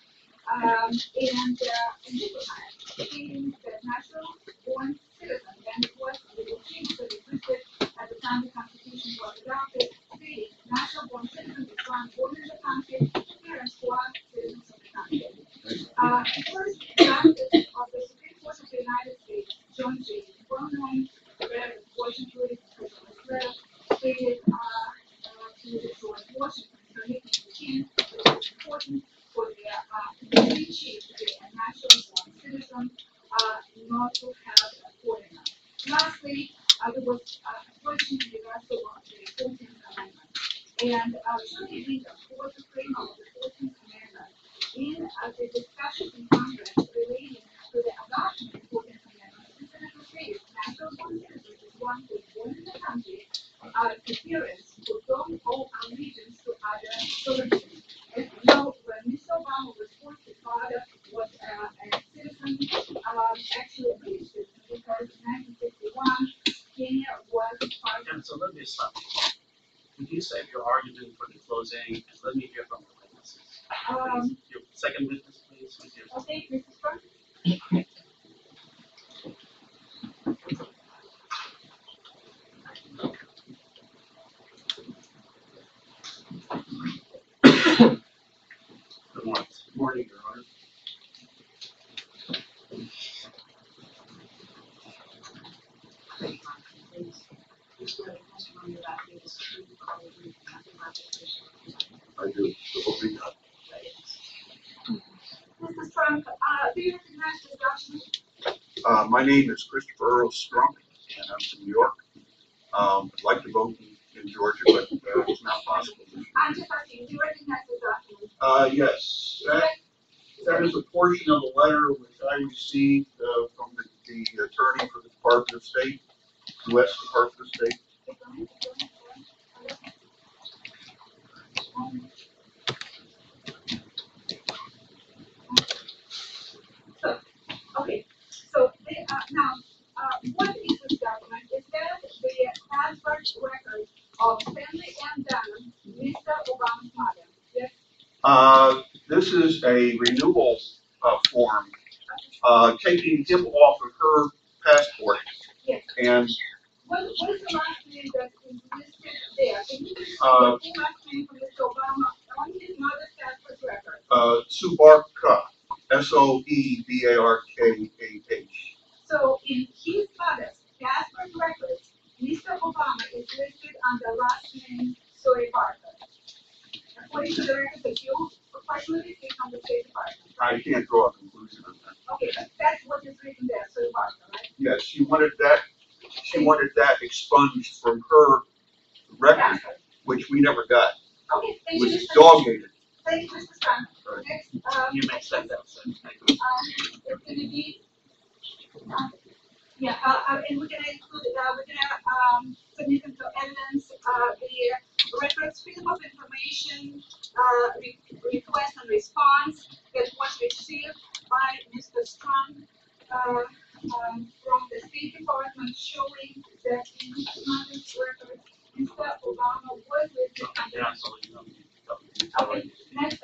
and diplomat, stating that natural-born citizen, and it was the regime that existed at the time the Constitution was adopted, stating natural-born citizen is one born in the country, parents who are citizens of the country. First Justice of the Supreme Court of the United States, John Jay, well-known Washington letter, stated to George Washington, making the king that it was important for the chief to be a natural-born citizen, not to have a foreigner. Lastly, there was a question in regards to the 14th Amendment. And Shirley Lincoln, who was the framer of the 14th Amendment, in the discussions in Congress relating to the adoption of the 14th Amendment, specifically stated natural-born citizens is one who is born in the country, adherents who don't owe allegiance to other sovereignties. And you know, when Mr. Obama was forced, his father was a citizen, actually a British citizen, because in 1961, Kenya was part of. Council, let me stop you. Could you save your argument for the closing and let me hear from the witnesses? Please, your second witness, please. Okay, Mrs. Burke? is where the testimony that is true, probably not the application. I do, the whole thing. Mr. Strunk, do you recognize this document? My name is Christopher Earl Strunk, and I'm from New York. I'd like to vote in Georgia, but it's not possible. I'm just asking, do you recognize this document? Yes, that is a portion of a letter which I received from the attorney for the Department of State, U.S. Department of State. Okay, so now, what is this document? Is that the passport record of Stanley and Dunham, Mr. Obama's mother? Yes. This is a renewal form, taking him off of her passport. Yes. And What is the last name that is listed there? Can you please the full last name for Mr. Obama on his mother's passport record? Subarka, Soebarkah. So in his father's passport records, Mr. Obama is listed under last name Soebarkah. According to the record that you personally see from the State Department. I can't draw a conclusion on that. Okay, but that's what is written there, Soebarkah, right? Yes, she wanted that expunged from her record, Passport. which we never got. Okay, thank It you, was Mr. dog-eared. Thank you, Mr. Strang. Right. Next, You may send that. it's gonna be, and we're gonna include, submit into evidence, the records freedom of information, request and response that was received by Mr. Strong, from the State Department showing that in his mother's records, Mr. Obama was listed under. Yeah, so you know. Okay, next,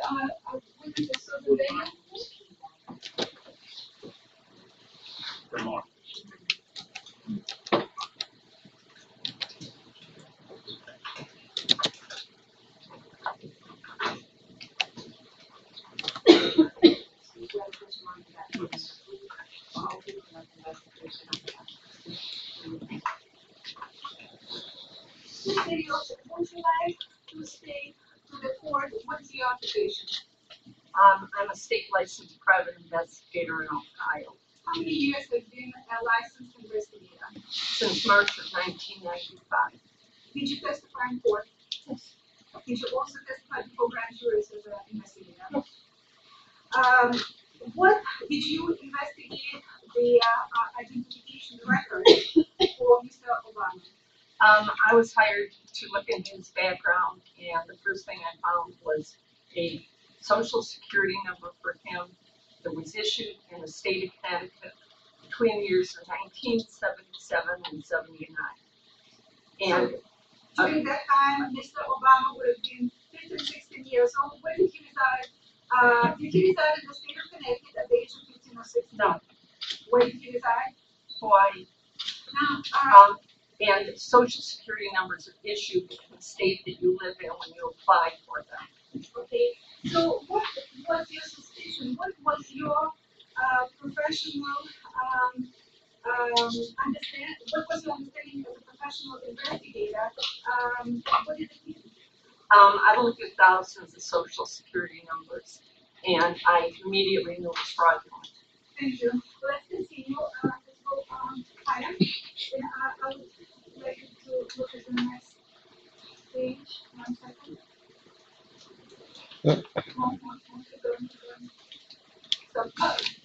witness Susan Daniel. Good morning. Would you like to state to the court what's your occupation? I'm a state licensed private investigator in Ohio How many years have you been a licensed investigator? since March of 1995. Did you testify in court? Yes. Did you also testify before grand juries as an investigator? Yes. What did you investigate the identification record for Mr. Obama? I was hired to look into his background, and the first thing I found was a social security number for him that was issued in the state of Connecticut between the years of 1977 and 79. And So, during that time, Mr. Obama would have been 15, 16 years old. Where did he reside? Did he reside in the state of Connecticut at the age of 15 or 16? no, Where did he reside? Hawaii. Now, And social security numbers are issued in the state that you live in when you apply for them. okay. So, what was your suspicion? What was your professional understand? What was your understanding as a professional investigator? What did it mean? I looked at thousands of social security numbers, and I immediately knew it was fraudulent. Thank you. Let's continue. Let's go higher. And I would like you to look at the next page. 1 second. Keep going. So,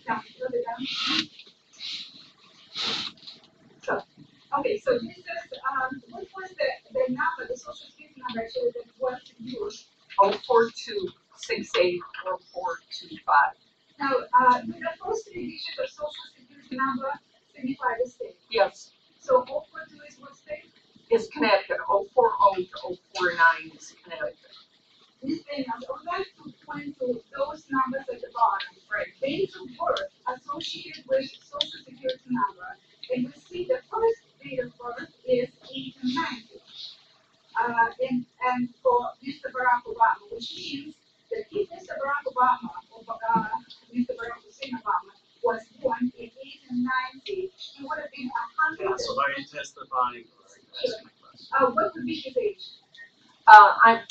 down, further down. So, okay, so this is, what was the number, the social security number actually that was used? 04268 or 425. Now, do the first 3 digits of social security number signify the state? Yes, So 042 is what state? it's Connecticut. 040 to 049 is Connecticut. This thing, I would like to point to those numbers at the bottom. Right. Dates of birth associated with social security number. And we see the first date of birth is 1890. And for Mr. Barack Obama, which means that if Mr. Barack Obama, or Mr. Barack Hussein Obama, was born in 1890, it would have been 100. Yeah, so are you testifying or are you asking a question? What would be his age? I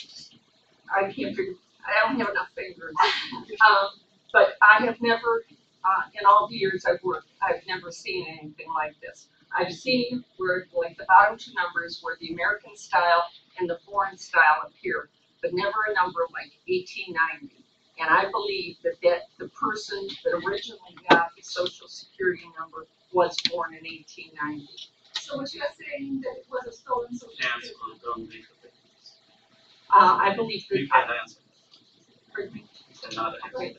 can't figure, I don't have enough fingers. But I have never, in all the years I've worked, I've never seen anything like this. I've seen where, like, the bottom two numbers where the American style and the foreign style appear, but never a number like 1890. And I believe that the person that originally got the social security number was born in 1890. So what you are saying that it was a stolen social Answer security? or don't make a difference. I believe that. You can't answer. Pardon me? You cannot answer. Okay.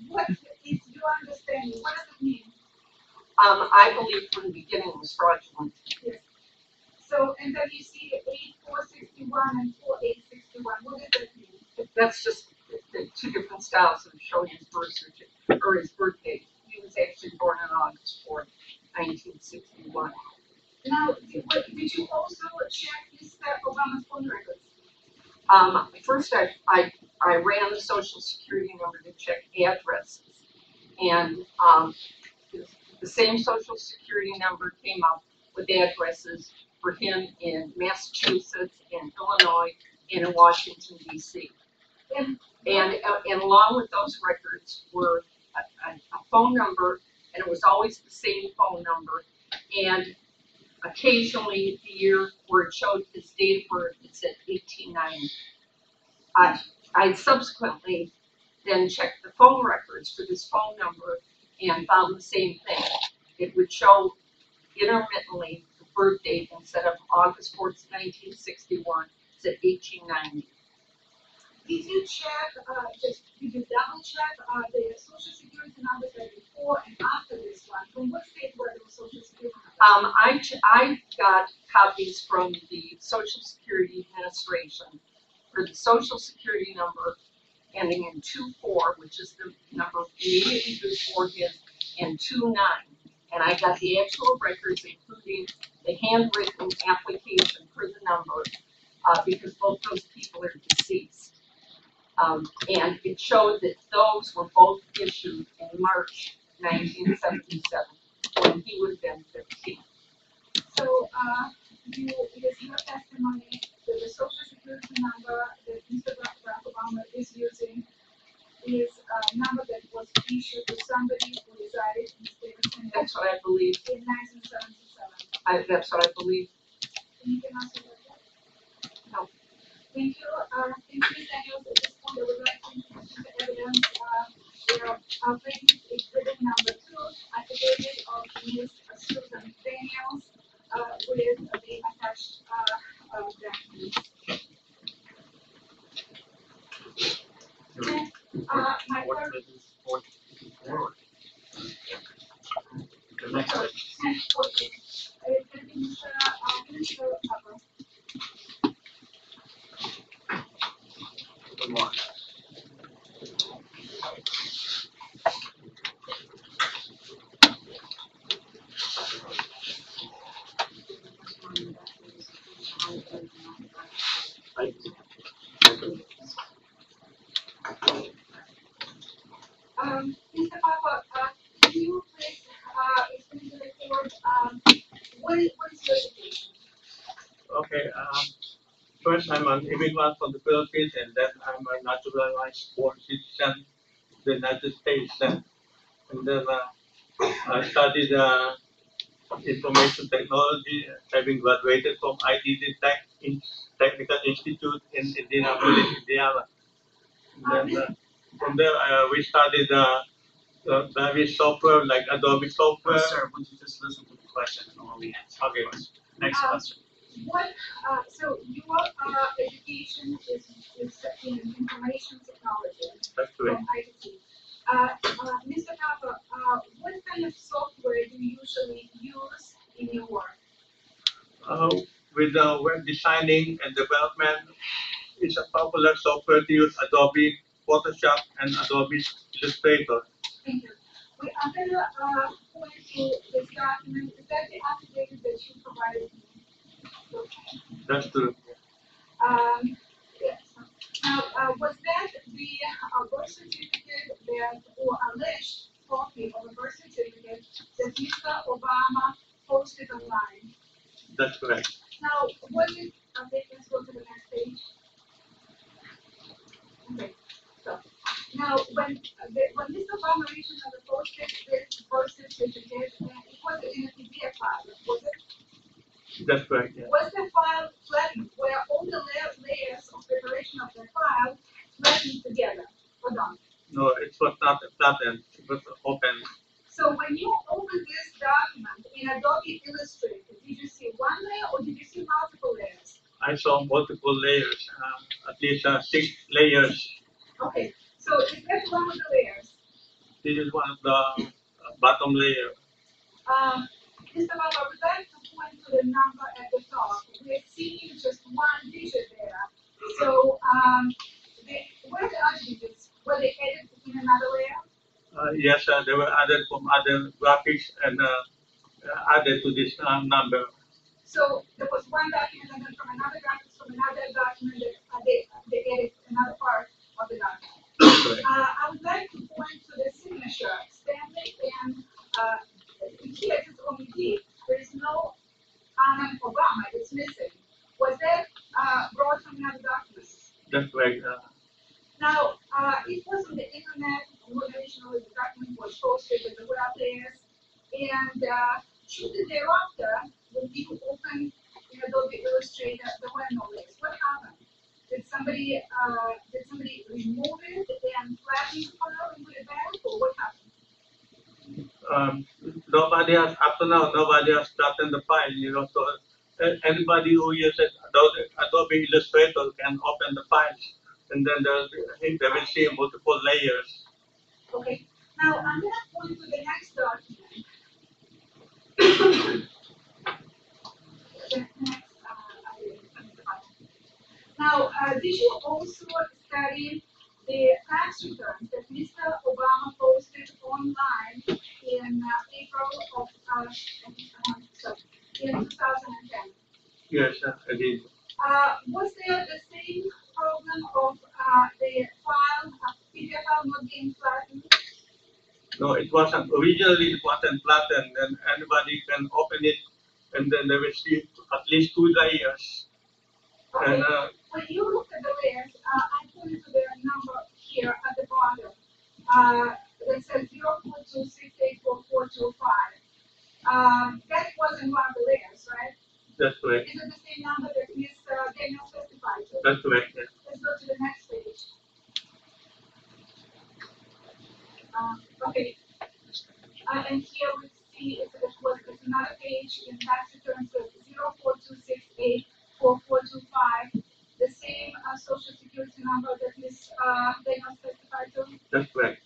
What is your understanding? What does it mean? I believe from the beginning it was fraudulent. Yes. So, and then you see 8461 and 4861. What does that mean? That's just the two different styles of showing his birth certificate, or his birthday. He was actually born on August 4th, 1961. Now, did you also check Mr. Obama's phone records? First I ran the social security number to check addresses. And the same social security number came up with addresses for him in Massachusetts, in Illinois, and in Washington, D.C. And along with those records were a phone number, and it was always the same phone number. And occasionally the year where it showed his date of birth, it said 1890. I subsequently then checked the phone records for this phone number and found the same thing. It would show intermittently the birth date instead of August 4th, 1961, it said 1890. Did you check, did you double check the social security numbers that before and after this one? From what state were those social security numbers? I got copies from the Social Security Administration for the Social Security number ending in 24, which is the number immediately before his, and 29. And I got the actual records, including the handwritten application for the number, because both those people are deceased. And it showed that those were both issued in March 1977, when he would have been 15. So, it is your testimony that the social security number that Mr. Barack Obama is using is a number that was issued to somebody who resided in the state of Tennessee That's what I believe. in 1977. That's what I believe. Can you answer that? No. Thank you. Thank you, Ms. Daniels. At this point, I would like to introduce the evidence. We are placing exhibit number 2, affidavit of Ms. Susan Daniels, with the attached documents. My What first. witness point forward? The next witness. Good morning. Mr. Papa, can you please explain to the court what is your education? Okay, first I'm an immigrant from the Philippines, and then I'm a naturalized born citizen of the United States. And then I studied information technology, having graduated from IDD Technical Institute in Indianapolis, Indiana. And then from there, we studied various software like Adobe software. Sir, would you just listen to the question and only answer? Okay. Next question. So your education is in information technology That's correct. from IDT. Mr. Papa, what kind of software do you usually use in your work? With web designing and development, it's a popular software to use Adobe Photoshop and Adobe Illustrator. Thank you. We are going to point to this document. Is that the affidavit that you provided me? That's true. Yes. Now, was that the birth certificate that, or alleged copy of a birth certificate that Mr. Obama posted online. That's correct. Now, was it, okay, let's go to the next page. Okay, so, now, when Mr. Obama originally posted this birth certificate, it was in a PDF file, was it? That's correct, yeah. Was the file flattened, where all the layers of preparation of the file flattened together, or not? No, it was not flattened, it was open. So when you open this document in Adobe Illustrator, did you see one layer or did you see multiple layers? I saw multiple layers, at least 6 layers. Okay, so is that one of the layers? This is one of the bottom layer. Mr. Bob, I would like to point to the number at the top. We're seeing just one digit there. So where the other digits? Were they added in another layer? Yes, they were added from other graphics and added to this number. So there was one document and then from another graphics from another document that they added another part of the document. I would like to point to the signature, Stanley, and here it is only D. There is no Obama, it's missing. Was that brought from another document? That's right. Now, it was on the internet, originally the document was posted with the web layers, and shortly thereafter, when people opened in Adobe Illustrator, there were no layers. What happened? Did somebody remove it and flatten the file and put it back, or what happened? Nobody has, up to now, nobody has flattened the file, so anybody who uses Adobe Illustrator can open the files, and then they will see multiple layers. Okay, now I'm going to point to the next document. Now, did you also study the tax returns that Mr. Obama posted online in April of in 2010? Yes, I did. Was there the same problem of the file, PDF file not being flattened? No, it wasn't. Originally, it wasn't flattened, and anybody can open it, and then they will see at least 2 layers. Okay. And when you look at the layers, I pointed to the number here at the bottom that says 0.2684425. That wasn't one of the layers, right? That's correct. Is it the same number that Ms. Daniel specified to? That's correct, yes. Let's go to the next page. Okay. And here we see it's another page in tax returns with 0.42684425. The same social security number that Ms. Daniel specified to. That's correct.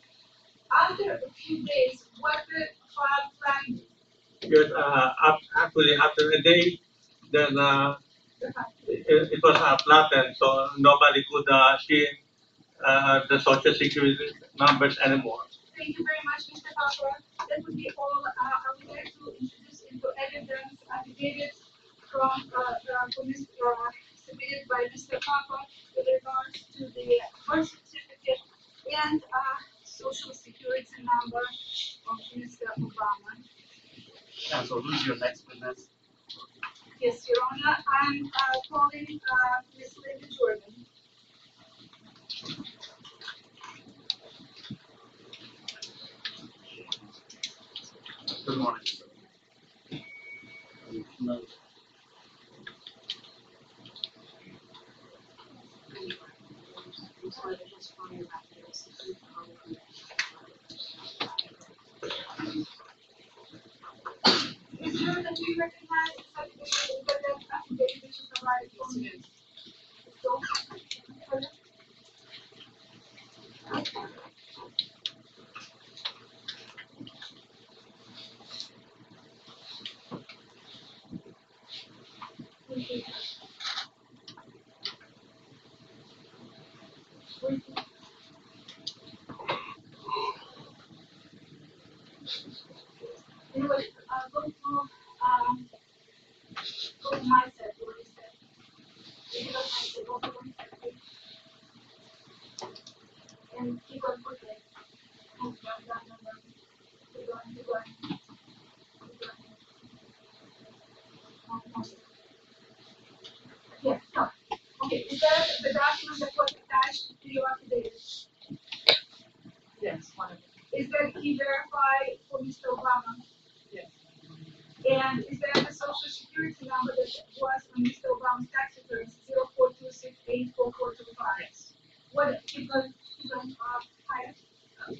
After a few days, was the file flattened? Yes, actually after a day, then it was flattened, so nobody could see the social security numbers anymore. Thank you very much, Mr. Papa. That would be all. I would like to introduce into evidence affidavits from submitted by Mr. Papa with regards to the birth certificate and social security number of Mr. Obama. So who's your next witness? Yes, Your Honor. I'm calling Ms. Linda Jordan. Good morning. Ms. Jordan, do you recognize the affidavit that you provided for me? So, anyway, go to my set, what is that? If you don't mind, go to one second. And keep on putting that number. Yes, no. Okay, is that the document that was attached to your affidavit? Yes, one of them. Is that E-Verify for Mr. Obama? Yes. And is that the social security number that was on Mr. Obama's tax returns, 0426844425? Yes. What, keep going, higher? No,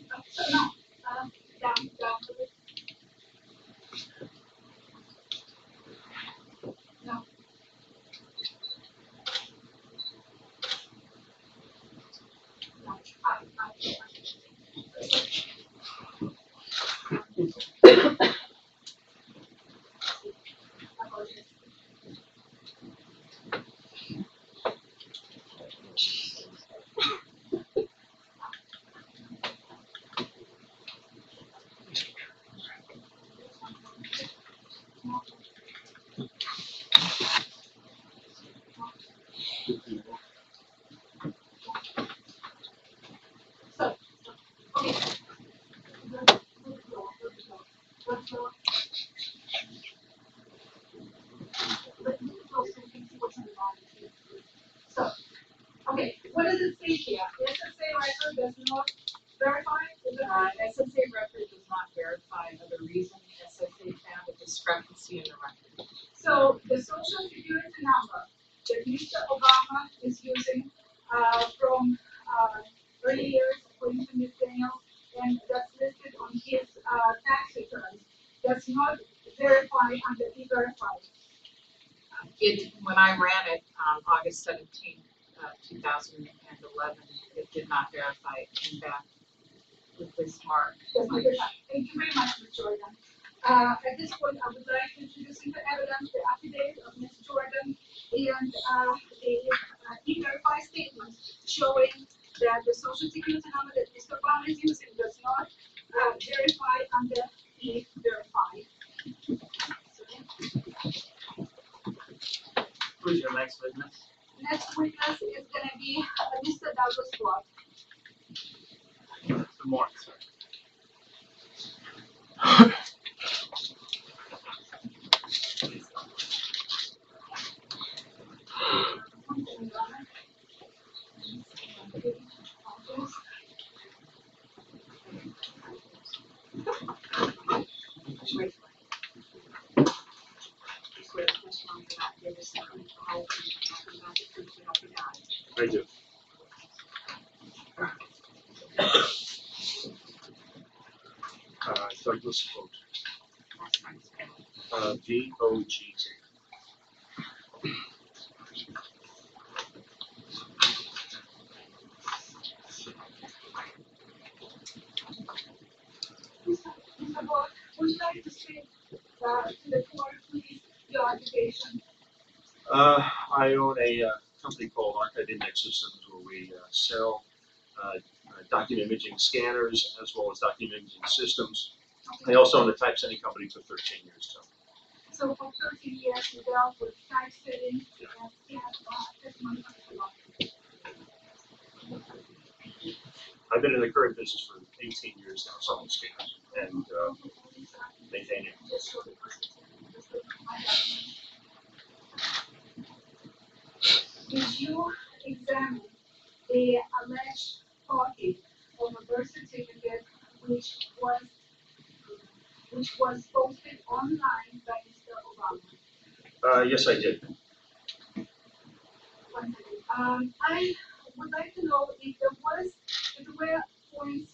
down a bit. No. No, up. So, okay. Let's go. So, okay, what does it say here? The SSA record does not verify? SSA record does not verify other reason. SSA found a discrepancy in the record. So the social security number that Mr. Obama is using from early years, according to Ms. Daniels, and that's listed on his tax returns, does not verify under E-Verify. When I ran it on August 17th, 2011, it did not verify. It came back with this mark. Does not verify. Thank you very much, Ms. Jordan. At this point, I would like to introduce into evidence the affidavit of Ms. Jordan and the E-Verify statement showing that the social security number that Mr. Obama is using does not verify under E-Verify. Who's your next witness? Next witness is going to be Mr. Douglas Watt. Good morning, sir. I do. Douglas Vogt. V-O-G-T. Mr. Watt, would you like to say to the court, please, your occupation? I own a company called Archive Index Systems where we sell document imaging scanners as well as document imaging systems. I also own a typesetting company for 13 years too. So for 13 years, you dealt with typesetting and testimony. I've been in the current business for 18 years now, selling scanners and maintaining. Did you examine the alleged copy of a birth certificate which was posted online by Mr. Obama? Yes, I did. I would like to know if there were points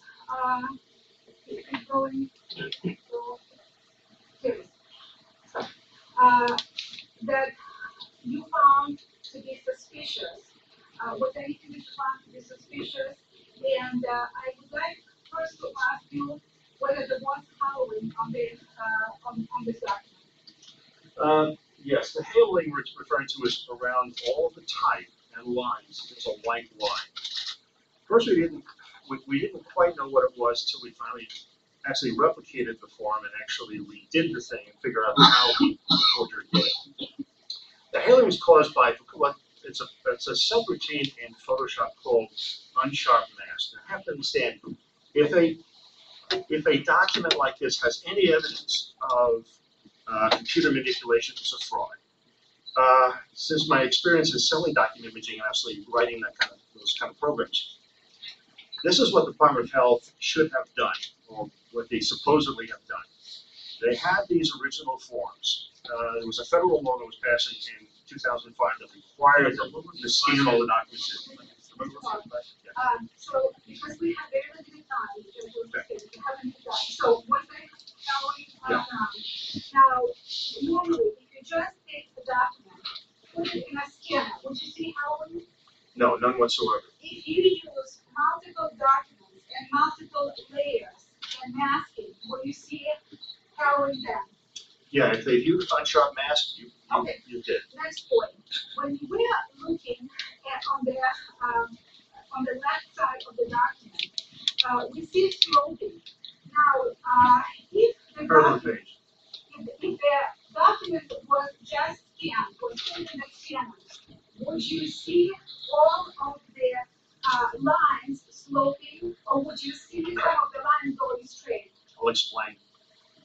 going that you found to be suspicious. Was anything that you found to be suspicious? And I would like first to ask you whether there was howling on this document. Yes, the hailing we're referring to is around all the type and lines. It's a white line. First, we didn't quite know what it was till we finally actually replicated the form and actually redid the thing and figured out how the forger did it. The hailing was caused by it's a subroutine in Photoshop called unsharp mask. Now, you have to understand, if if a document like this has any evidence of computer manipulation, it's a fraud. Since my experience in selling document imaging and actually writing those kind of programs, this is what the Department of Health should have done, or what they supposedly have done. They had these original forms. There was a federal law that was passed in 2005 that required them to scan all the documents. So, because we have very limited time, because we haven't done, so what I now, now, normally, if you just take the document, put it in a scanner, would you see how we? No, none whatsoever. If you use multiple documents and multiple layers and masking, will you see it coloring them? Yeah, if they use unsharp mask, Okay. you did. Next point. When we are looking at on the left side of the document, we see sloping. Now, if the Further document, page. if the document was just scanned, was put in the scanner, would you see all of the lines sloping, or would you see some of the lines going straight? I'll explain.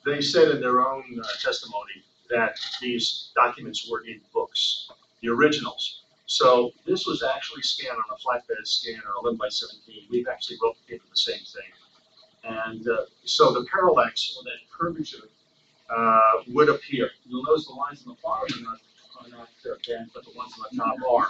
They said in their own testimony that these documents were in books, the originals. So this was actually scanned on a flatbed scanner, 11 by 17. We've actually replicated the same thing. And so the parallax, or that curvature, would appear. You'll notice the lines on the bottom are not bent, but the ones on the top are.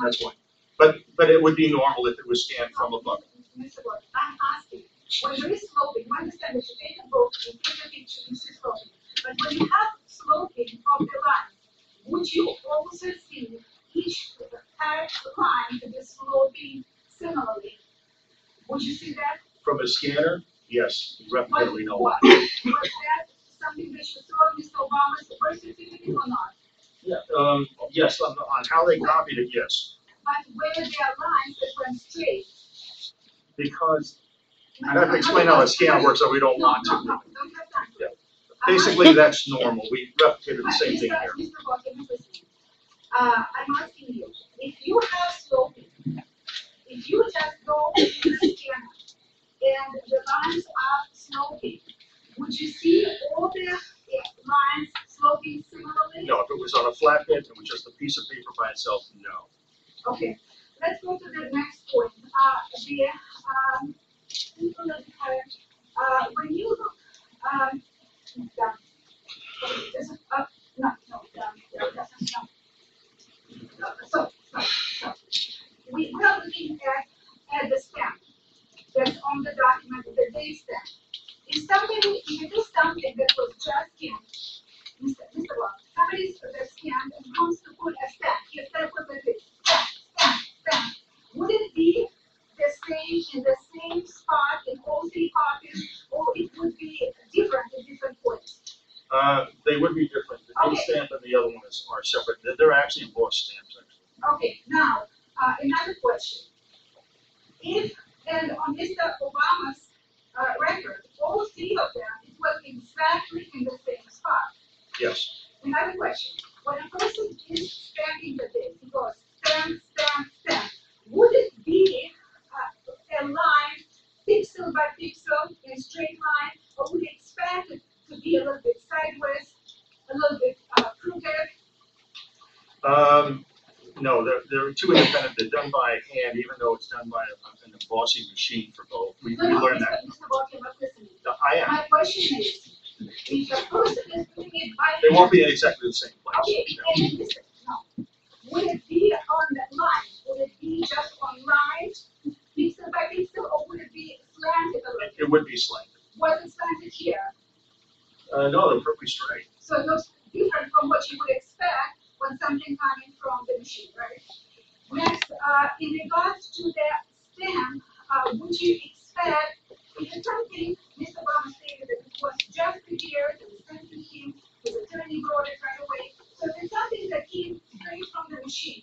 That's why. But it would be normal if it was scanned from above. Mr. Wood, I'm asking, when there is sloping, we understand that you take a book, you take a picture, you see sloping. But when you have sloping of the line, would you also see each line to be sloping similarly? Would you see that? From a scanner, yes, replicably no. Was that something that you saw in Mr. Obama's birth certificate or not? Yeah, yes, on how they copied it, yes. But where there are lines that run straight? Because I have to explain how a scanner works, so we don't want to. No, don't have time. Yeah. Basically, that's normal. We replicated the same thing here. Mr. Walker, I'm asking you, if you have sloping, if you just go to the scanner and the lines are sloping, would you see all the lines sloping similarly? No, if it was on a flatbed, it was just a piece of paper by itself, no. Okay, let's go to the next point. When you look, So we are looking at the stamp that's on the document, the date stamp. If it is something that was just scanned, Mr. Rock, somebody that scanned and wants to put a stamp, your stamp was like this, stamp. Would it be the same in the same spot in all three copies, or it would be different in different points? They would be different. The date stamp and the other one are separate. They're actually embossed stamps, actually. Okay, now, another question. If, and on Mr. Obama's record, all three of them, it was exactly in the same spot. Yes. Another question. When a person is stamping the date, he goes stamp, would it be a line, pixel by pixel, in a straight line, or would you expect it to be a little bit sideways, a little bit crooked? No, they're two independent. They're done by hand, even though it's done by an embossing machine for both. We learned that. Mr. Walker, not listening. No, I am. My question is, if a person is doing it by They won't hand, be in exactly the same place. okay, and listen, no. Would it be on that line? Would it be just on line, pixel by pixel, or would it be slanted a little? It would be slanted. Was it slanted here? No, they're perfectly straight. So it looks different from what you would expect when something coming from the machine, right? Next, in regards to the stamp, would you expect, if it's something Mr. Obama stated that it was just prepared and sent to him, his attorney brought it right away. So if it's something that came straight from the machine,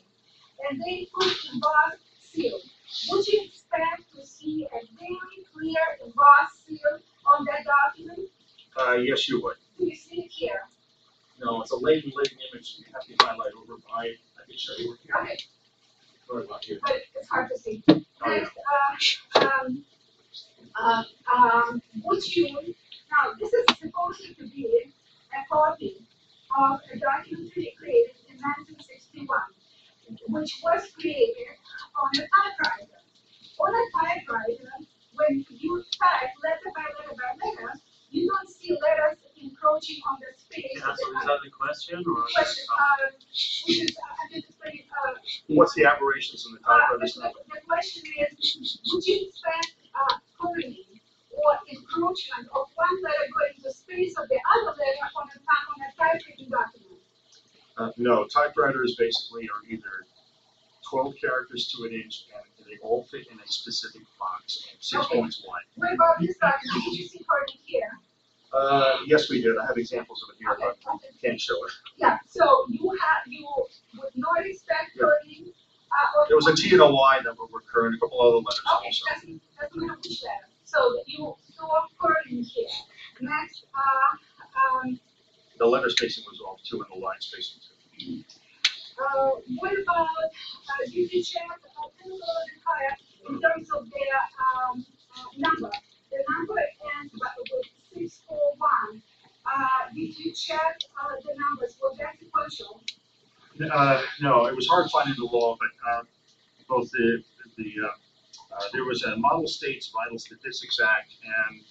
and they put embossed seal, would you expect to see a very clear embossed seal on that document? Yes, you would. Do you see it here? No, it's a latent image. You have to highlight over by. I can show you. Okay. Right about here. But it's hard to see. Oh, yeah. Next, Would you, now this is supposed to be a copy of a document created in 1961, which was created on a typewriter. On a typewriter, when you type letter by letter by letter, you don't see letters encroaching on the space. Yeah, so is that the question or? Question, which is, I'm just explaining, What's the aberrations in the typewriter stuff? the question is, would you expect coding or encroachment of one letter going to space of the other letter on a typewritten document? No, typewriters basically are either 12 characters to an inch and they all fit in a specific box, 6 Okay. points wide. What about this document? Did you see coding here? Yes, we did. I have examples of it here, but I can't show it. Yeah, so you would not expect coding. There was a T and a Y that were recurring, a couple other letters Okay, also. doesn't matter which letter. So you saw coding here. Next, The letter spacing was off too, and the line spacing too. what about, did you check, higher in terms of their, number? The number ends with 641. Did you check, the numbers, was that sequential? No, it was hard finding the law, but both there was a Model States Vital Statistics Act and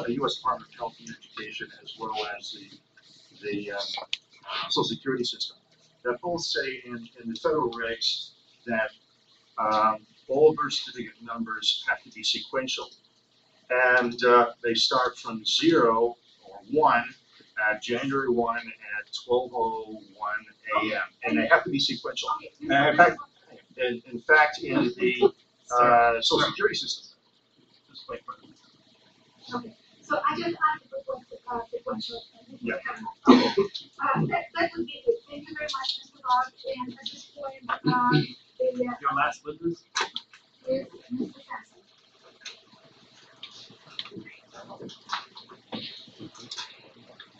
the U.S. Department of Health and Education, as well as the Social Security system, that both say in the federal regs that all birth certificate numbers have to be sequential, and they start from 0 or 1 at January 1 at 12:01 a.m. and they have to be sequential. And in fact, in the Social Security system. Okay, so I just asked what sequential. Yeah. That would be it. Thank you very much, Mr. Bob. And at this point, Your last witness? is Mr. Sampson.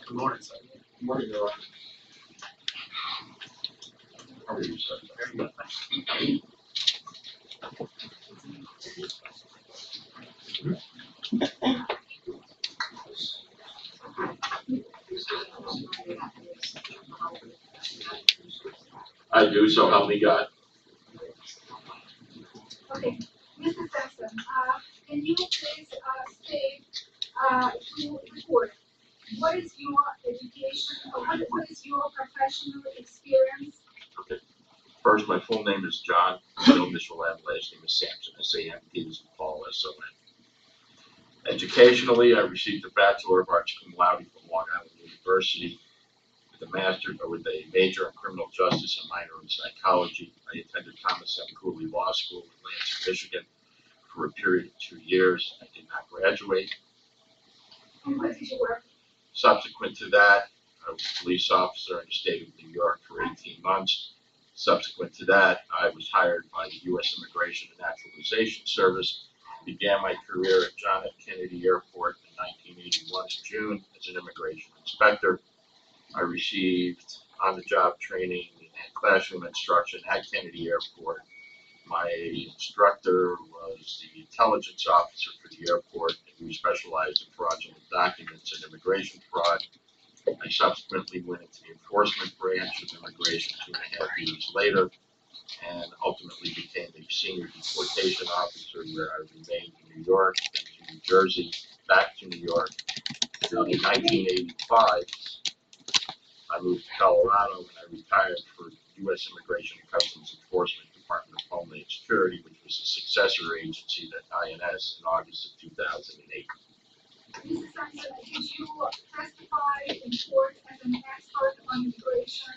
Good morning, sir. Good morning, Your Honor. How are you, sir? I do, so help me God. Okay, Mr. Sampson, can you please state to report what is your education, or what is your professional experience? Okay. First, my full name is John, middle initial and last name is Sampson, S-A-M-P as in Paul, S-O-N. Educationally, I received a Bachelor of Arts cum laude from Long Island University with a major in criminal justice and minor in psychology. I attended Thomas M. Cooley Law School in Lansing, Michigan for a period of 2 years. I did not graduate. And where did you work? Subsequent to that, I was a police officer in the state of New York for 18 months. Subsequent to that, I was hired by the U.S. Immigration and Naturalization Service. Began my career at John F. Kennedy Airport in 1981 in June as an immigration inspector. I received on-the-job training and classroom instruction at Kennedy Airport. My instructor was the intelligence officer for the airport, and we specialized in fraudulent documents and immigration fraud. I subsequently went into the enforcement branch of immigration 2.5 years later, and ultimately became the senior deportation officer, where I remained in New York, then to New Jersey, back to New York. In 1985, I moved to Colorado and I retired for U.S. Immigration and Customs Enforcement, Department of Homeland Security, which was a successor agency to INS in August of 2008. Mr. Sampson, did you testify in court as an expert on immigration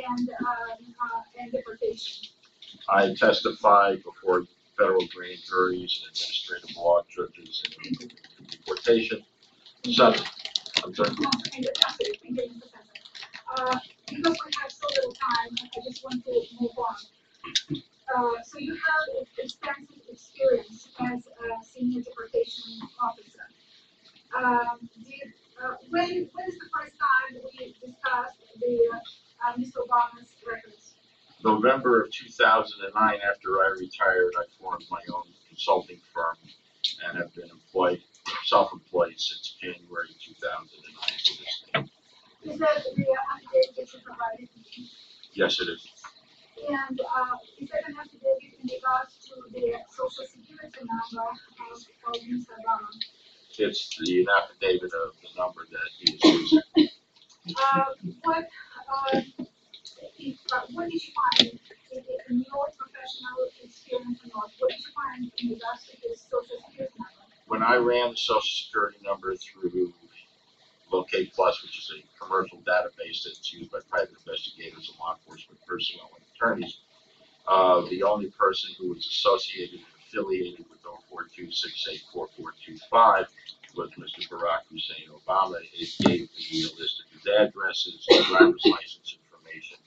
and deportation? I testified before federal grand juries and administrative law judges in deportation. I'm sorry. No, and because we have so little time, I just want to move on. So you have extensive experience as a senior deportation officer. When is the first time we discussed the Mr. Obama's records? November of 2009, after I retired, I formed my own consulting firm and have been self-employed since January 2009 to this day. Is that the affidavit that you provided me? Yes, it is. And is that an affidavit in regards to the social security number of Mr. Obama? It's the affidavit of the number that he is using. What did you find in your professional experience and what did you find in regards to his social security number? When I ran the social security number through Locate Plus, which is a commercial database that's used by private investigators and law enforcement personnel and attorneys, the only person who was associated and affiliated with 042684425 was Mr. Barack Hussein Obama. It gave me a list of his addresses, driver's license information,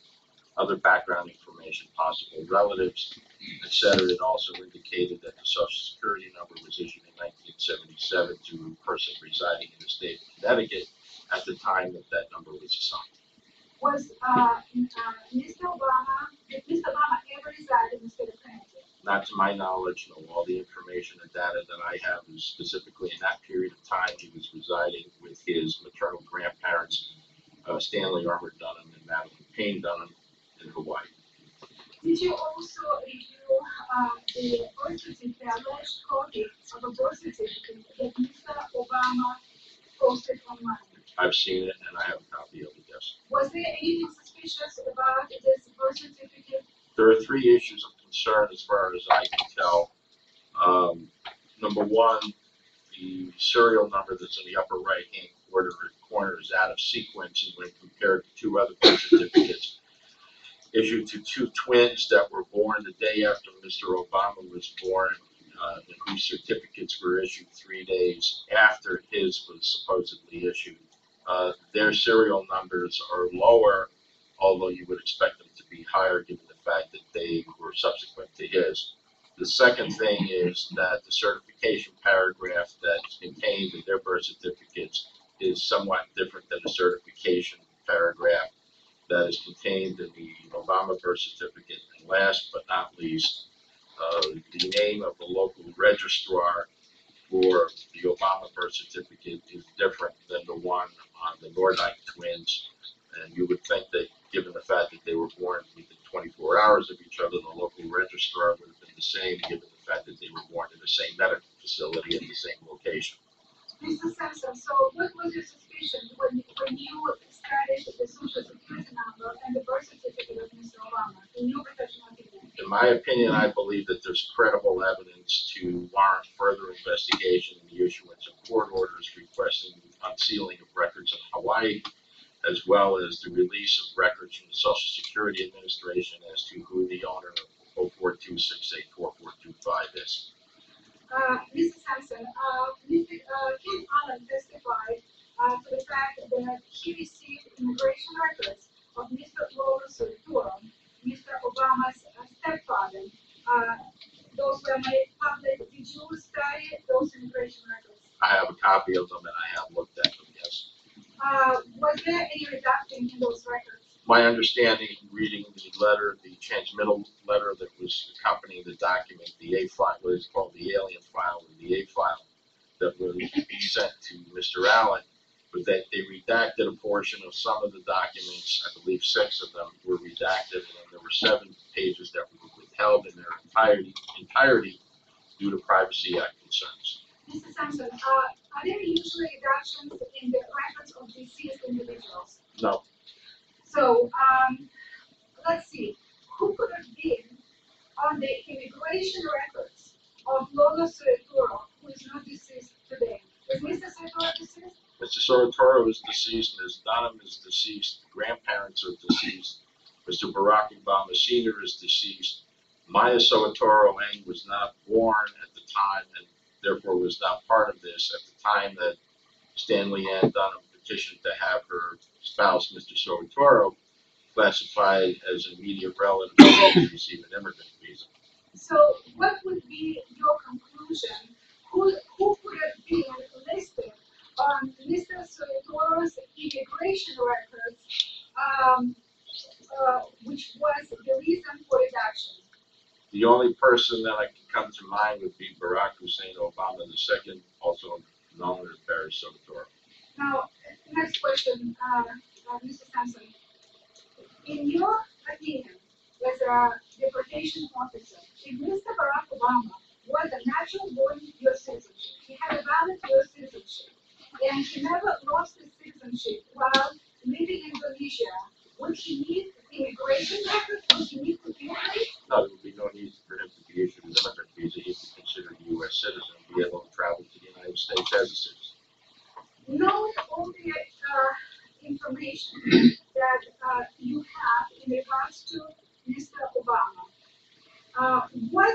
other background information, possible relatives, etc. It also indicated that the Social Security number was issued in 1977 to a person residing in the state of Connecticut at the time that that number was assigned. Was Mr. Obama, did Mr. Obama ever reside in the state of Connecticut? Not to my knowledge, no. All the information and data that I have is specifically in that period of time he was residing with his maternal grandparents, Stanley Armour Dunham and Madeline Payne Dunham, in Hawaii. Did you also review the birth certificate, the alleged copy of a birth certificate that Mr. Obama posted online? I've seen it and I have a copy of it, yes. Was there anything suspicious about this birth certificate? There are three issues of concern as far as I can tell. Number one, the serial number that's in the upper right-hand corner is out of sequence, and when compared to two other birth certificates issued to two twins that were born the day after Mr. Obama was born, and whose certificates were issued 3 days after his was supposedly issued, their serial numbers are lower, although you would expect them to be higher given the fact that they were subsequent to his. The second thing is that the certification paragraph that's contained in their birth certificates is somewhat different than the certification paragraph that is contained in the Obama birth certificate. And last but not least, the name of the local registrar for the Obama birth certificate is different than the one on the Nordyke twins. And you would think that given the fact that they were born within 24 hours of each other, the local registrar would have been the same given the fact that they were born in the same medical facility at the same location. Mr. Sampson, so what was your suspicion when you studied the social security number and the birth certificate of Mr. Obama, in your professional opinion? In my opinion, I believe that there's credible evidence to warrant further investigation in the issuance of court orders requesting the unsealing of records in Hawaii, as well as the release of records from the Social Security Administration as to who the owner of 042684425 is. Mr. Sampson, Kim Allen testified to the fact that he received immigration records of Mr. Lawrence Arturo, Mr. Obama's stepfather. Those were made public. Did you study those immigration records? I have a copy of them and I have looked at them, yes. Was there any redacting in those records? My understanding, reading the letter, the transmittal letter that was accompanying the document, the A file, what is called the alien file, or the A file, that was sent to Mr. Allen, was that they redacted a portion of some of the documents. I believe 6 of them were redacted, and there were 7 pages that were withheld in their entirety due to Privacy Act concerns. Mr. Sampson, are there usually reductions in the records of deceased individuals? No. So, let's see, who could have been on the immigration records of Lola Soetoro, who is not deceased today? Is Mr. Soetoro deceased? Mr. Soetoro is deceased, Ms. Dunham is deceased, grandparents are deceased, Mr. Barack Obama Sr. is deceased. Maya Soetoro Eng was not born at the time and therefore was not part of this at the time that Stanley Ann Dunham petitioned to have her spouse, Mr. Soetoro, classified as an immediate relative to receive an immigrant visa. So what would be your conclusion? Who could have been listed on Mr. Soetoro's immigration records, which was the reason for reduction? The only person that I can come to mind would be Barack Hussein Obama II, also known as Barry Soetoro. Now, next question, Mr. Sampson. In your opinion, as a deportation officer, if Mr. Barack Obama was a natural born U.S. citizen, he had a valid U.S. citizenship, and he never lost his citizenship while living in Indonesia, would he need immigration records? Would he need to be paid? No, there would be no need for him to be issued an immigrant visa. He would be considered a U.S. citizen and be able to travel to the United States as a citizen. Knowing all the information that you have in regards to Mr. Obama, what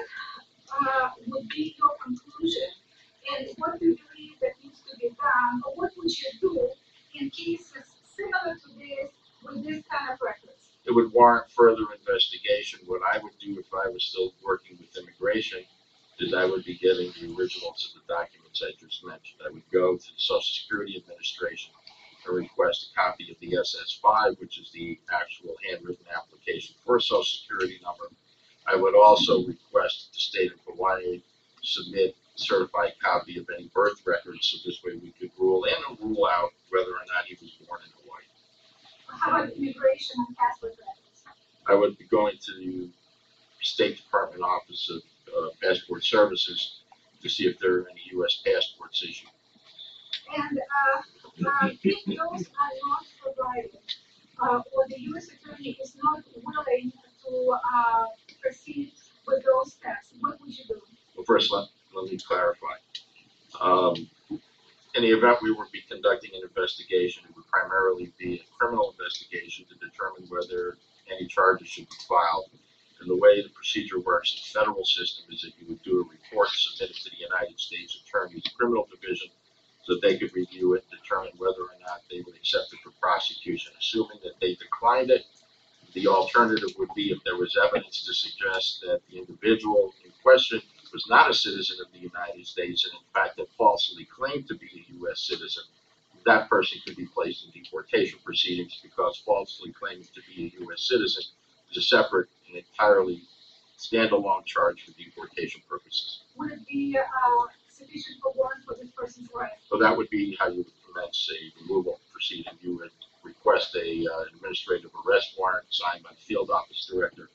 would be your conclusion, and what do you believe that needs to be done, or what would you do in cases similar to this with this kind of records? It would warrant further investigation. What I would do if I was still working with immigration is I would be getting the originals of the documents I just mentioned. I would go to the Social Security Administration and request a copy of the SS-5, which is the actual handwritten application for a Social Security number. I would also request the state of Hawaii submit a certified copy of any birth records, so this way we could rule in or rule out whether or not he was born in Hawaii. How about immigration and passport records? I would be going to the State Department Office of Passport Services to see if there are any U.S. passports issued. And if those are not provided, or the U.S. Attorney is not willing to proceed with those steps, what would you do? Well, first, let me clarify. In the event we would be conducting an investigation, it would primarily be a criminal investigation to determine whether any charges should be filed. And the way the procedure works in the federal system is that you would do a report submitted to the United States Attorney's Criminal Division so that they could review it and determine whether or not they would accept it for prosecution. Assuming that they declined it, the alternative would be if there was evidence to suggest that the individual in question was not a citizen of the United States and in fact had falsely claimed to be a U.S. citizen, that person could be placed in deportation proceedings because falsely claiming to be a U.S. citizen is a separate and entirely standalone charge for deportation purposes. Would it be sufficient for warrant for this person's arrest? So that would be how you would commence a removal proceeding. You would request a administrative arrest warrant signed by the field office director,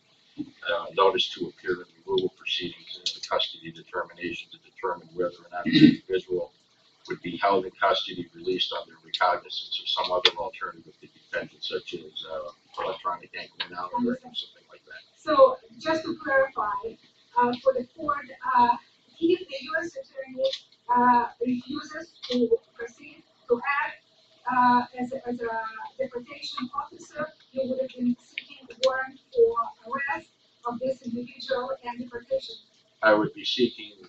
notice to appear in removal proceedings, and a custody determination to determine whether or not the individual would be held in custody, released under recognizance, or some other alternative to detention, such as electronic ankle monitoring or something like that. So, just to clarify, for the court, if the U.S. Attorney refuses to proceed to act as a deportation officer, you would have been seeking a warrant for arrest of this individual and deportation. I would be seeking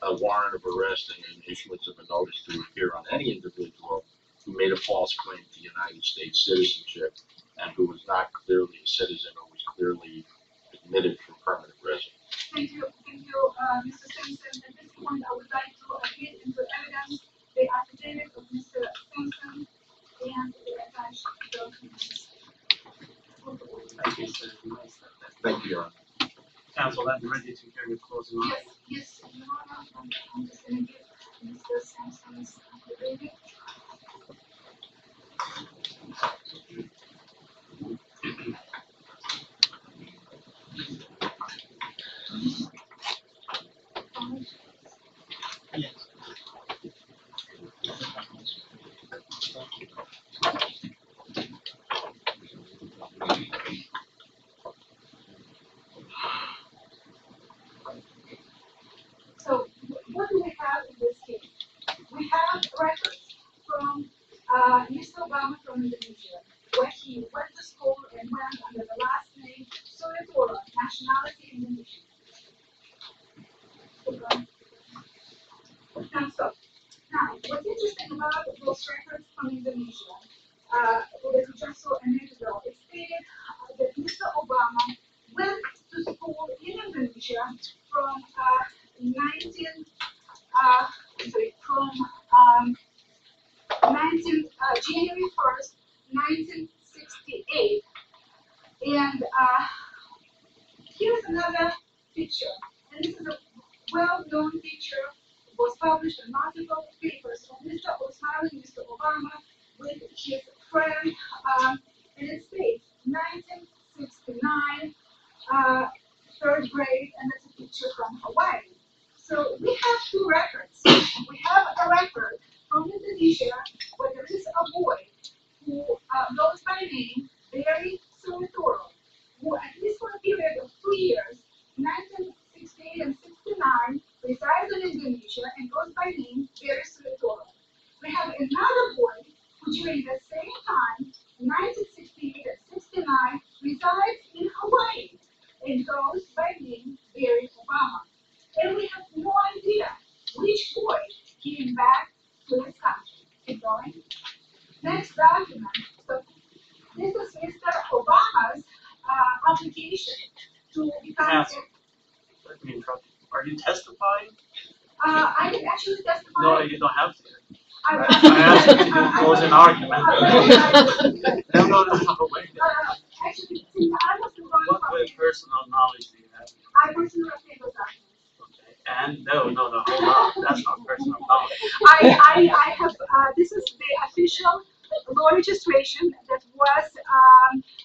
a warrant of arrest and an issuance of a notice to appear on any individual who made a false claim to United States citizenship and who was not clearly a citizen or was clearly admitted for permanent residence. Thank you, Mr. Simpson. At this point, I would like to admit into evidence the affidavit of Mr. Simpson and the attached documents. Thank you, sir. Thank you, Your Honor. Counsel, I'm ready to hear your closing remarks. Yes, Your Honor, I'm just going to give Mr. Simpson's affidavit. Yes. So, what do we have in this case? We have records from Mr. Obama from Indonesia, where he went to school and went under the last name Suryapura, nationality Indonesian. Now, what's interesting about those records from Indonesia, that we just saw a minute ago, it stated that Mr. Obama went to school in Indonesia from January 1st, 1968. And here's another picture And this is a well-known picture, was published in multiple papers of Mr. Smiling Mr. Obama with his friend, and it states 1969, third grade, and it's a picture from Hawaii. So we have two records. We have a record from Indonesia where there is a boy who goes by name Barry Sumitoro, who at least for a period of 2 years, 1968 and 69, resides in Indonesia and goes by name Barry Sumitoro. We have another boy who during the same time, 1968 and 69, resides in Hawaii and goes by name Barry Obama. And we have no idea which boy came back to his country. Keep going. Next document. So this is Mr. Obama's application to become. Yes. Let me interrupt you. Are you testifying? I can actually testify. No, you don't have to. I asked you to close an argument. No, wait. Actually, since I was the one What personal knowledge do you have? I personally obtained those documents. Okay. And no, hold on. That's not personal knowledge. I have, this is the official law registration that was,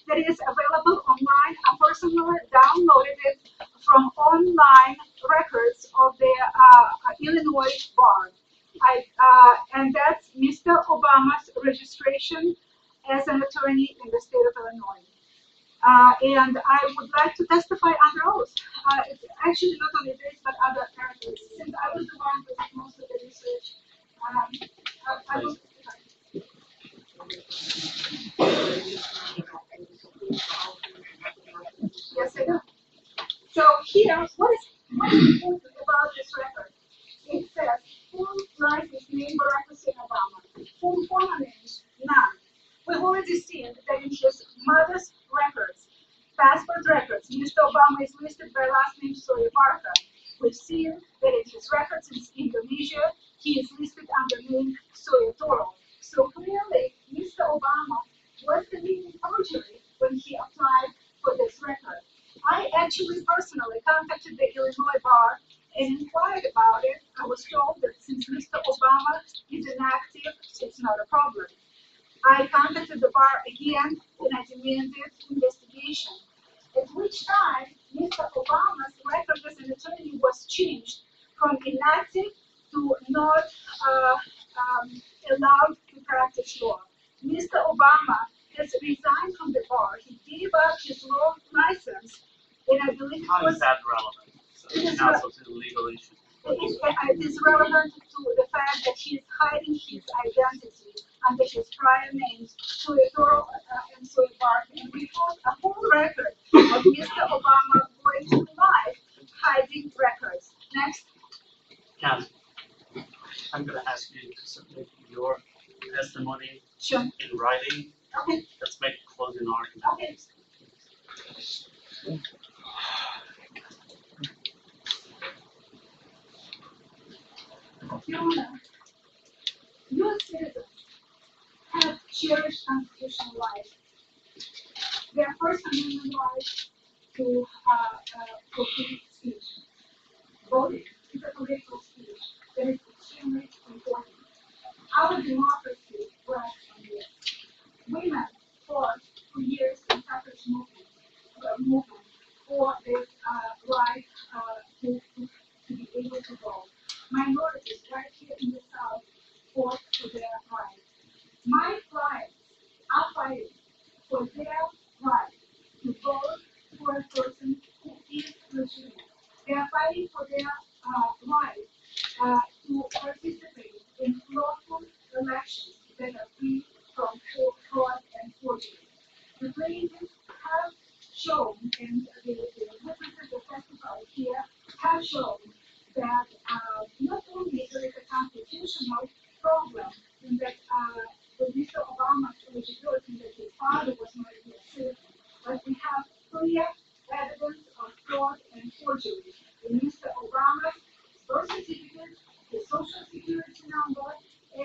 that is available online. I personally downloaded it from online records of the Illinois bar. And that's Mr. Obama's registration as an attorney in the state of Illinois. And I would like to testify under oath. It's actually not only this, but other characters. Since I was the one who did most of the research, I will Yes, I do. So here, what is important about this record? It says full license name Barack Hussein Obama. Full former names, none. We've already seen that in his mother's records, passport records, Mr. Obama is listed by last name Soy Barca. We've seen that in his records in Indonesia, he is listed under name Soy Toro. So clearly, Mr. Obama was committing perjury when he applied for this record. I actually personally contacted the Illinois bar and inquired about it. I was told that since Mr. Obama is inactive, it's not a problem. I contacted the bar again and I demanded investigation. At which time, Mr. Obama's record as an attorney was changed from inactive to not allowed to practice law. Mr. Obama has resigned from the bar. He gave up his law license, and I believe it How was. is that relevant? So It is counsel to the legal issue. It is relevant to the fact that he is hiding his identity under his prior names, Suetoro and Suebar. And we have a whole record of Mr. Obama going to life hiding records. Next. Counsel, I'm going to ask you to submit your testimony Sure. in writing. Okay. Let's make a closing argument. Okay. Your Honor, U.S. citizens have cherished constitutional rights. Their First Amendment right to free speech. Voting is a political speech that is extremely important. Our democracy rests on this. Women fought for years in suffrage movement for this right to be able to vote. Minorities right here in the South fought for their rights. My clients are fighting for their right to vote for a person who is legitimate. They are fighting for their right to participate in lawful elections that are free from fraud and forgery. The plaintiffs have shown, and the witnesses that testified here have shown that not only is there a constitutional problem in that with Mr. Obama's eligibility that his father was not a U.S. citizen, but we have clear evidence of fraud and forgery in Mr. Obama's birth certificate, his social security number,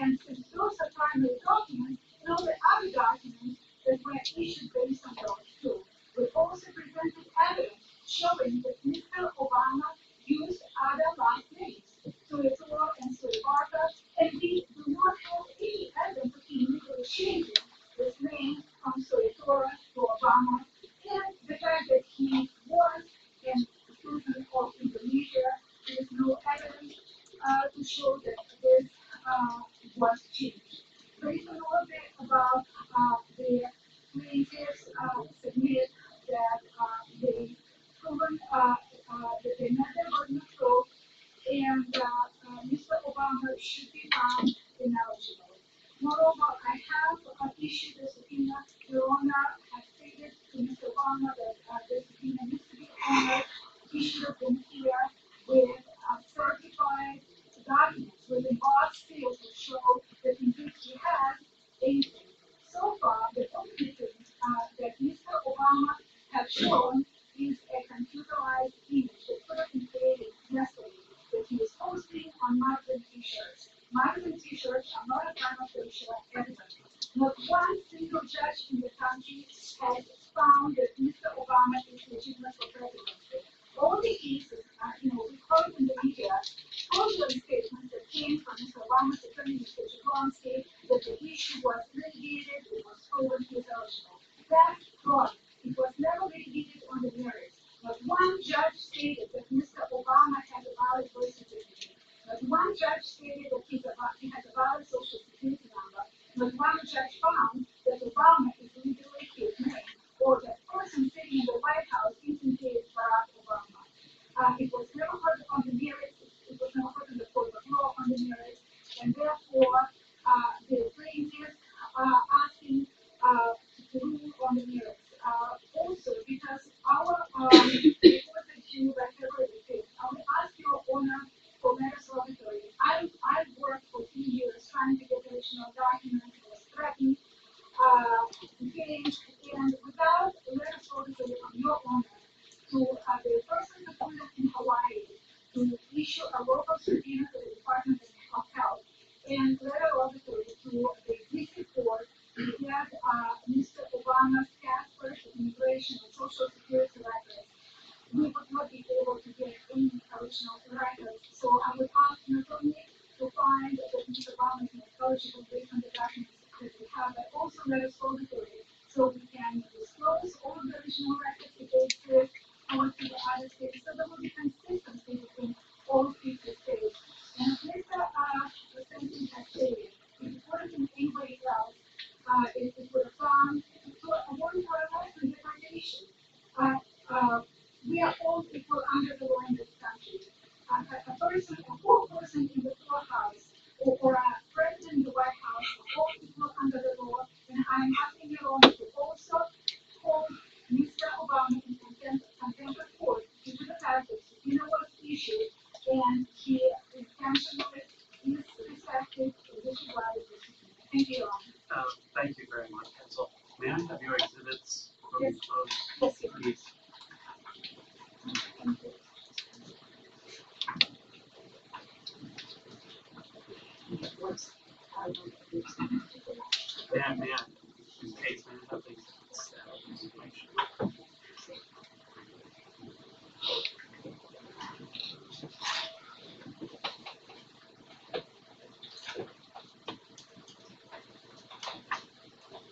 and since those are primary documents, and all the other documents that were issued based on those too. We also presented evidence showing that Mr. Obama used Obama, and the fact that he was an citizen of Indonesia. There is no evidence to show that this was changed. There is a little bit about the plaintiffs submit that they proven that they met their burden of proof, and Mr. Obama should be found ineligible. Moreover, I have issued a subpoena. Your Honor, I stated to Mr. Obama that the subpoena needs to be honored. He should have been here with certified documents with a box seal to show that indeed he has anything. So far, the only thing that Mr. Obama has shown is a computerized image that could have been created yesterday that he is posting on magazine t-shirts. Magazine t-shirts are not a prima facie evidence. Not one single judge in the country has found that Mr. Obama is legitimate for presidency. All the cases, we call it in the media, fraudulent statements that came from Mr. Obama's attorney, Mr. Jablonski, that the issue was litigated, it was proven he is eligible. That's fraud. It was never litigated on the merits. Not one judge stated that Mr. Obama has a valid birth certificate. Not one judge stated that he has a valid social security number. Not one judge found that Obama is legally his name, or that person sitting in the White House implicated Barack Obama. It was never heard on the merits. It was never heard in the court of law on the merits, and therefore the plaintiffs are asking to rule on the merits. Also, because our report that you by February 5th, I will ask your honor for matters of authority. I worked for 3 years trying to get additional documents, was threatened, games, and without letters of authority from your honor to the person appointed in Hawaii to issue a local subpoena to the Department of Health and letter of authority to the DC court to get Mr. Obama's passport, immigration, and social security records, we would not be able to get any original records. So I would ask not only to find that Mr. Obama is not eligible based on the documents that we have, but also letters of authority so we can disclose all the original records that they exist or to the other states, so there will be consistency between all 50 states. And as Mr. President has stated, if it wasn't anybody else, it would have gone to a warrant for arrest and deportation. We are all equal under the law in this country. A poor person in the poorhouse or a president in the White House are all equal under the law, and I'm asking your honor to also hold Mr. Obama in contempt of court due to the fact that subpoena was issued and he intentionally disrespected the judicial body. Thank you, Your Honor. Thank you very much, counsel. May I have your exhibits? Yes. Yes, sir. Please. Man, in case man have the exhibits. Make sure.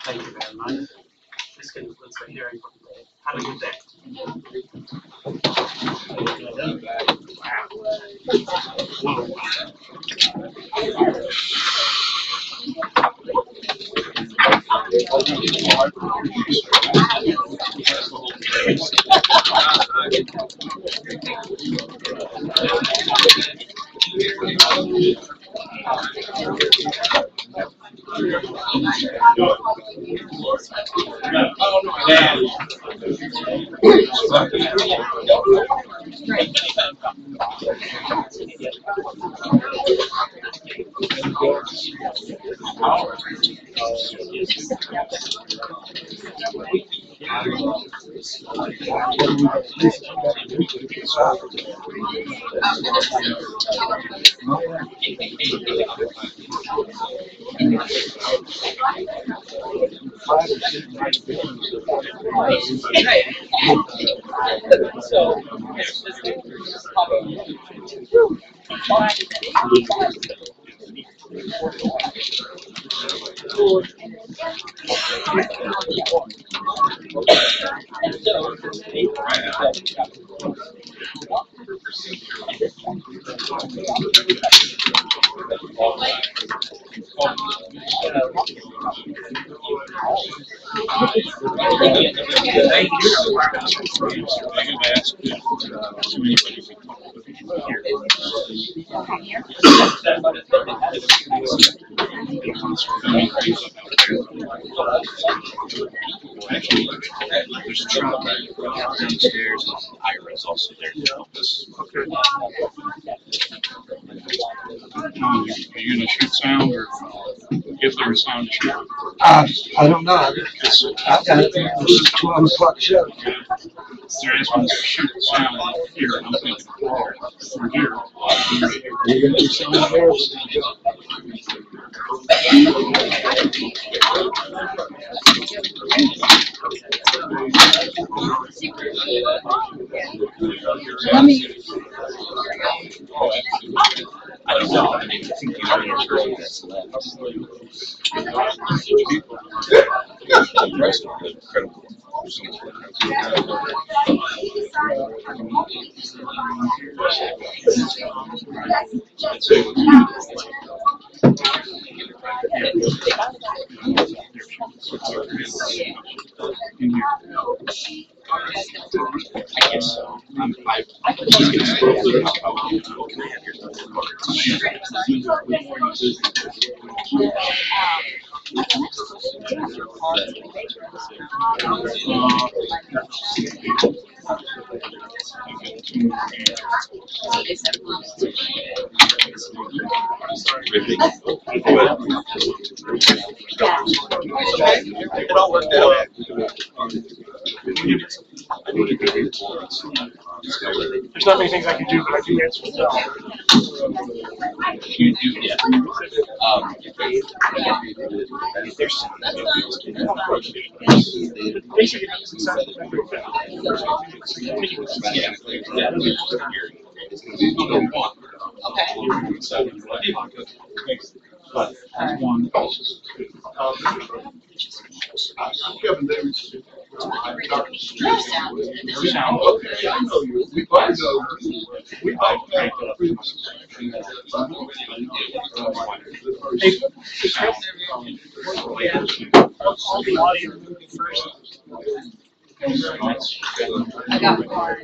Thank you very much. This concludes the hearing for today. Have a good day. Actually, there's a truck downstairs, and Ira's also there to help us. Okay. Are you gonna shoot sound, or if there's sound to shoot? I don't know. I got it. This is 12 o'clock show. They're asking us to shoot sound here, and I'm thinking, we're here. You're gonna do sound here. Let me. I don't know. I mean, I think the audience really that's left. The rest of it is critical. I guess so. I can just get exposed. It all worked out. There's not many things I can do, but I can answer the bell. You do, yeah. If there's Basically, it's exactly but one. Kevin Davis. No sound. Okay, I know you. We both know. We both know. All the audio first. I got one.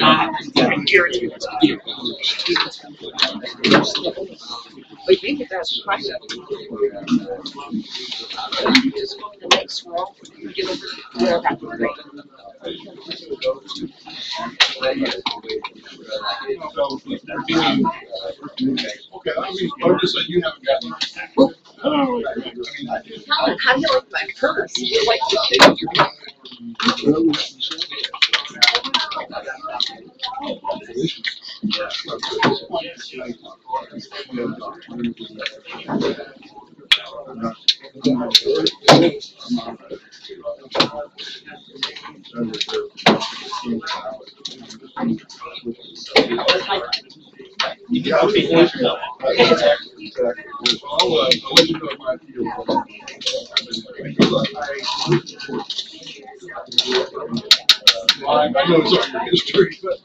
I can guarantee you that's audio. But you get that question. Just go to the next row. Get over there. That'd be great. Okay, I mean, I'm just saying you haven't gotten. Helen, how do you like my purse? You like the Yeah, I'll let you know my deal. I know it's on your history, but.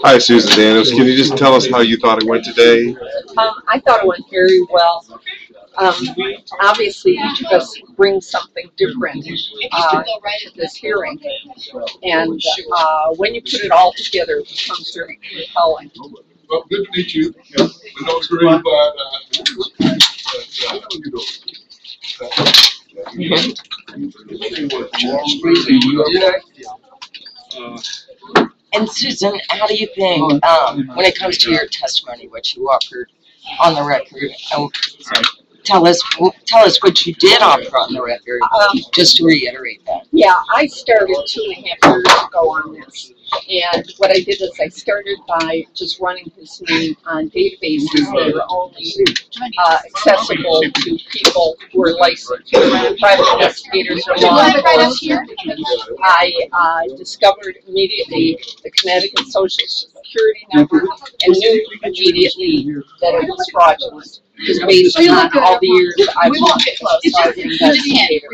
Hi, Susan Daniels. Can you just tell us how you thought it went today? I thought it went very well. Obviously, each of us brings something different to this hearing. And when you put it all together, it becomes very compelling. Well, good to meet you. We don't agree, And Susan, how do you think, when it comes to your testimony, what you offered on the record? Tell us what you did offer on the record, just to reiterate that. Yeah, I started 2.5 years ago on this. And what I did is I started by just running his name on databases that are only accessible to people who are licensed, private investigators or law enforcement. I discovered immediately the Connecticut Social Security number and knew immediately that it was fraudulent. Just based on all the years I've worked as an investigator.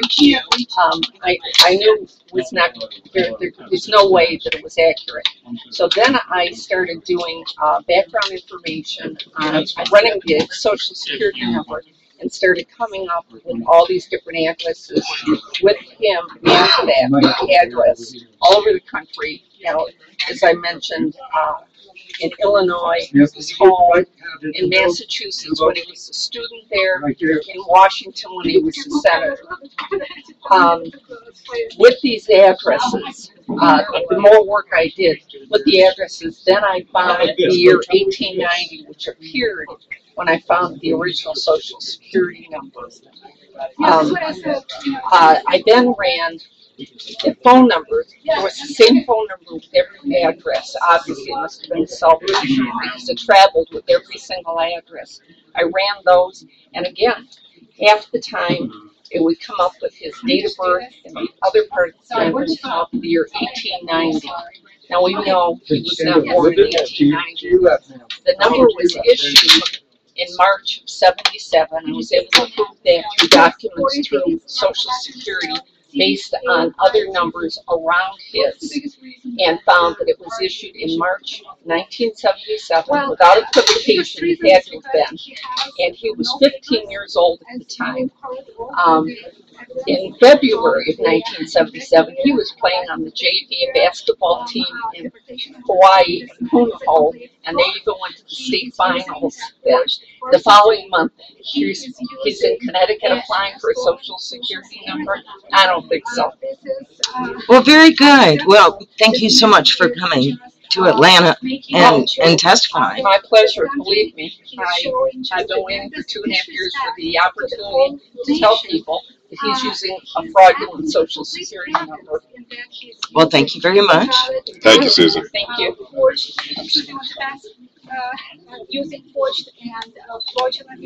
I knew it was not, there was no way that it was accurate. So then I started doing background information on running the Social Security number and started coming up with all these different addresses with him after that address all over the country. You know, as I mentioned, in Illinois, his home, in Massachusetts when he was a student there, in Washington when he was a senator. With these addresses, the more work I did with the addresses, then I found the year 1890, which appeared when I found the original Social Security number. I then ran the phone number. It was the same phone number with every address. Obviously, it must have been self-referred because it traveled with every single address. I ran those, and again, half the time it would come up with his date of birth, and the other part of the time it would come up with the year 1890. Now we know he was not born in 1890. The number was issued in March of '77. I was able to prove that through documents through Social Security based on other numbers around his, and found that it was issued in March 1977 without equivocation. It had to have been, and he was 15 years old at the time. In February of 1977, he was playing on the JV basketball team in Hawaii, Punahou, and they even went to the state finals then. The following month, he's in Connecticut applying for a Social Security number. I don't think so. Well, very good. Well, thank you so much for coming to Atlanta and testifying. My pleasure, believe me. I've been waiting for 2.5 years for the opportunity to tell people that he's using a fraudulent Social Security number. Well, thank you very much. Thank you, Susan. Thank you. Using forged and fraudulent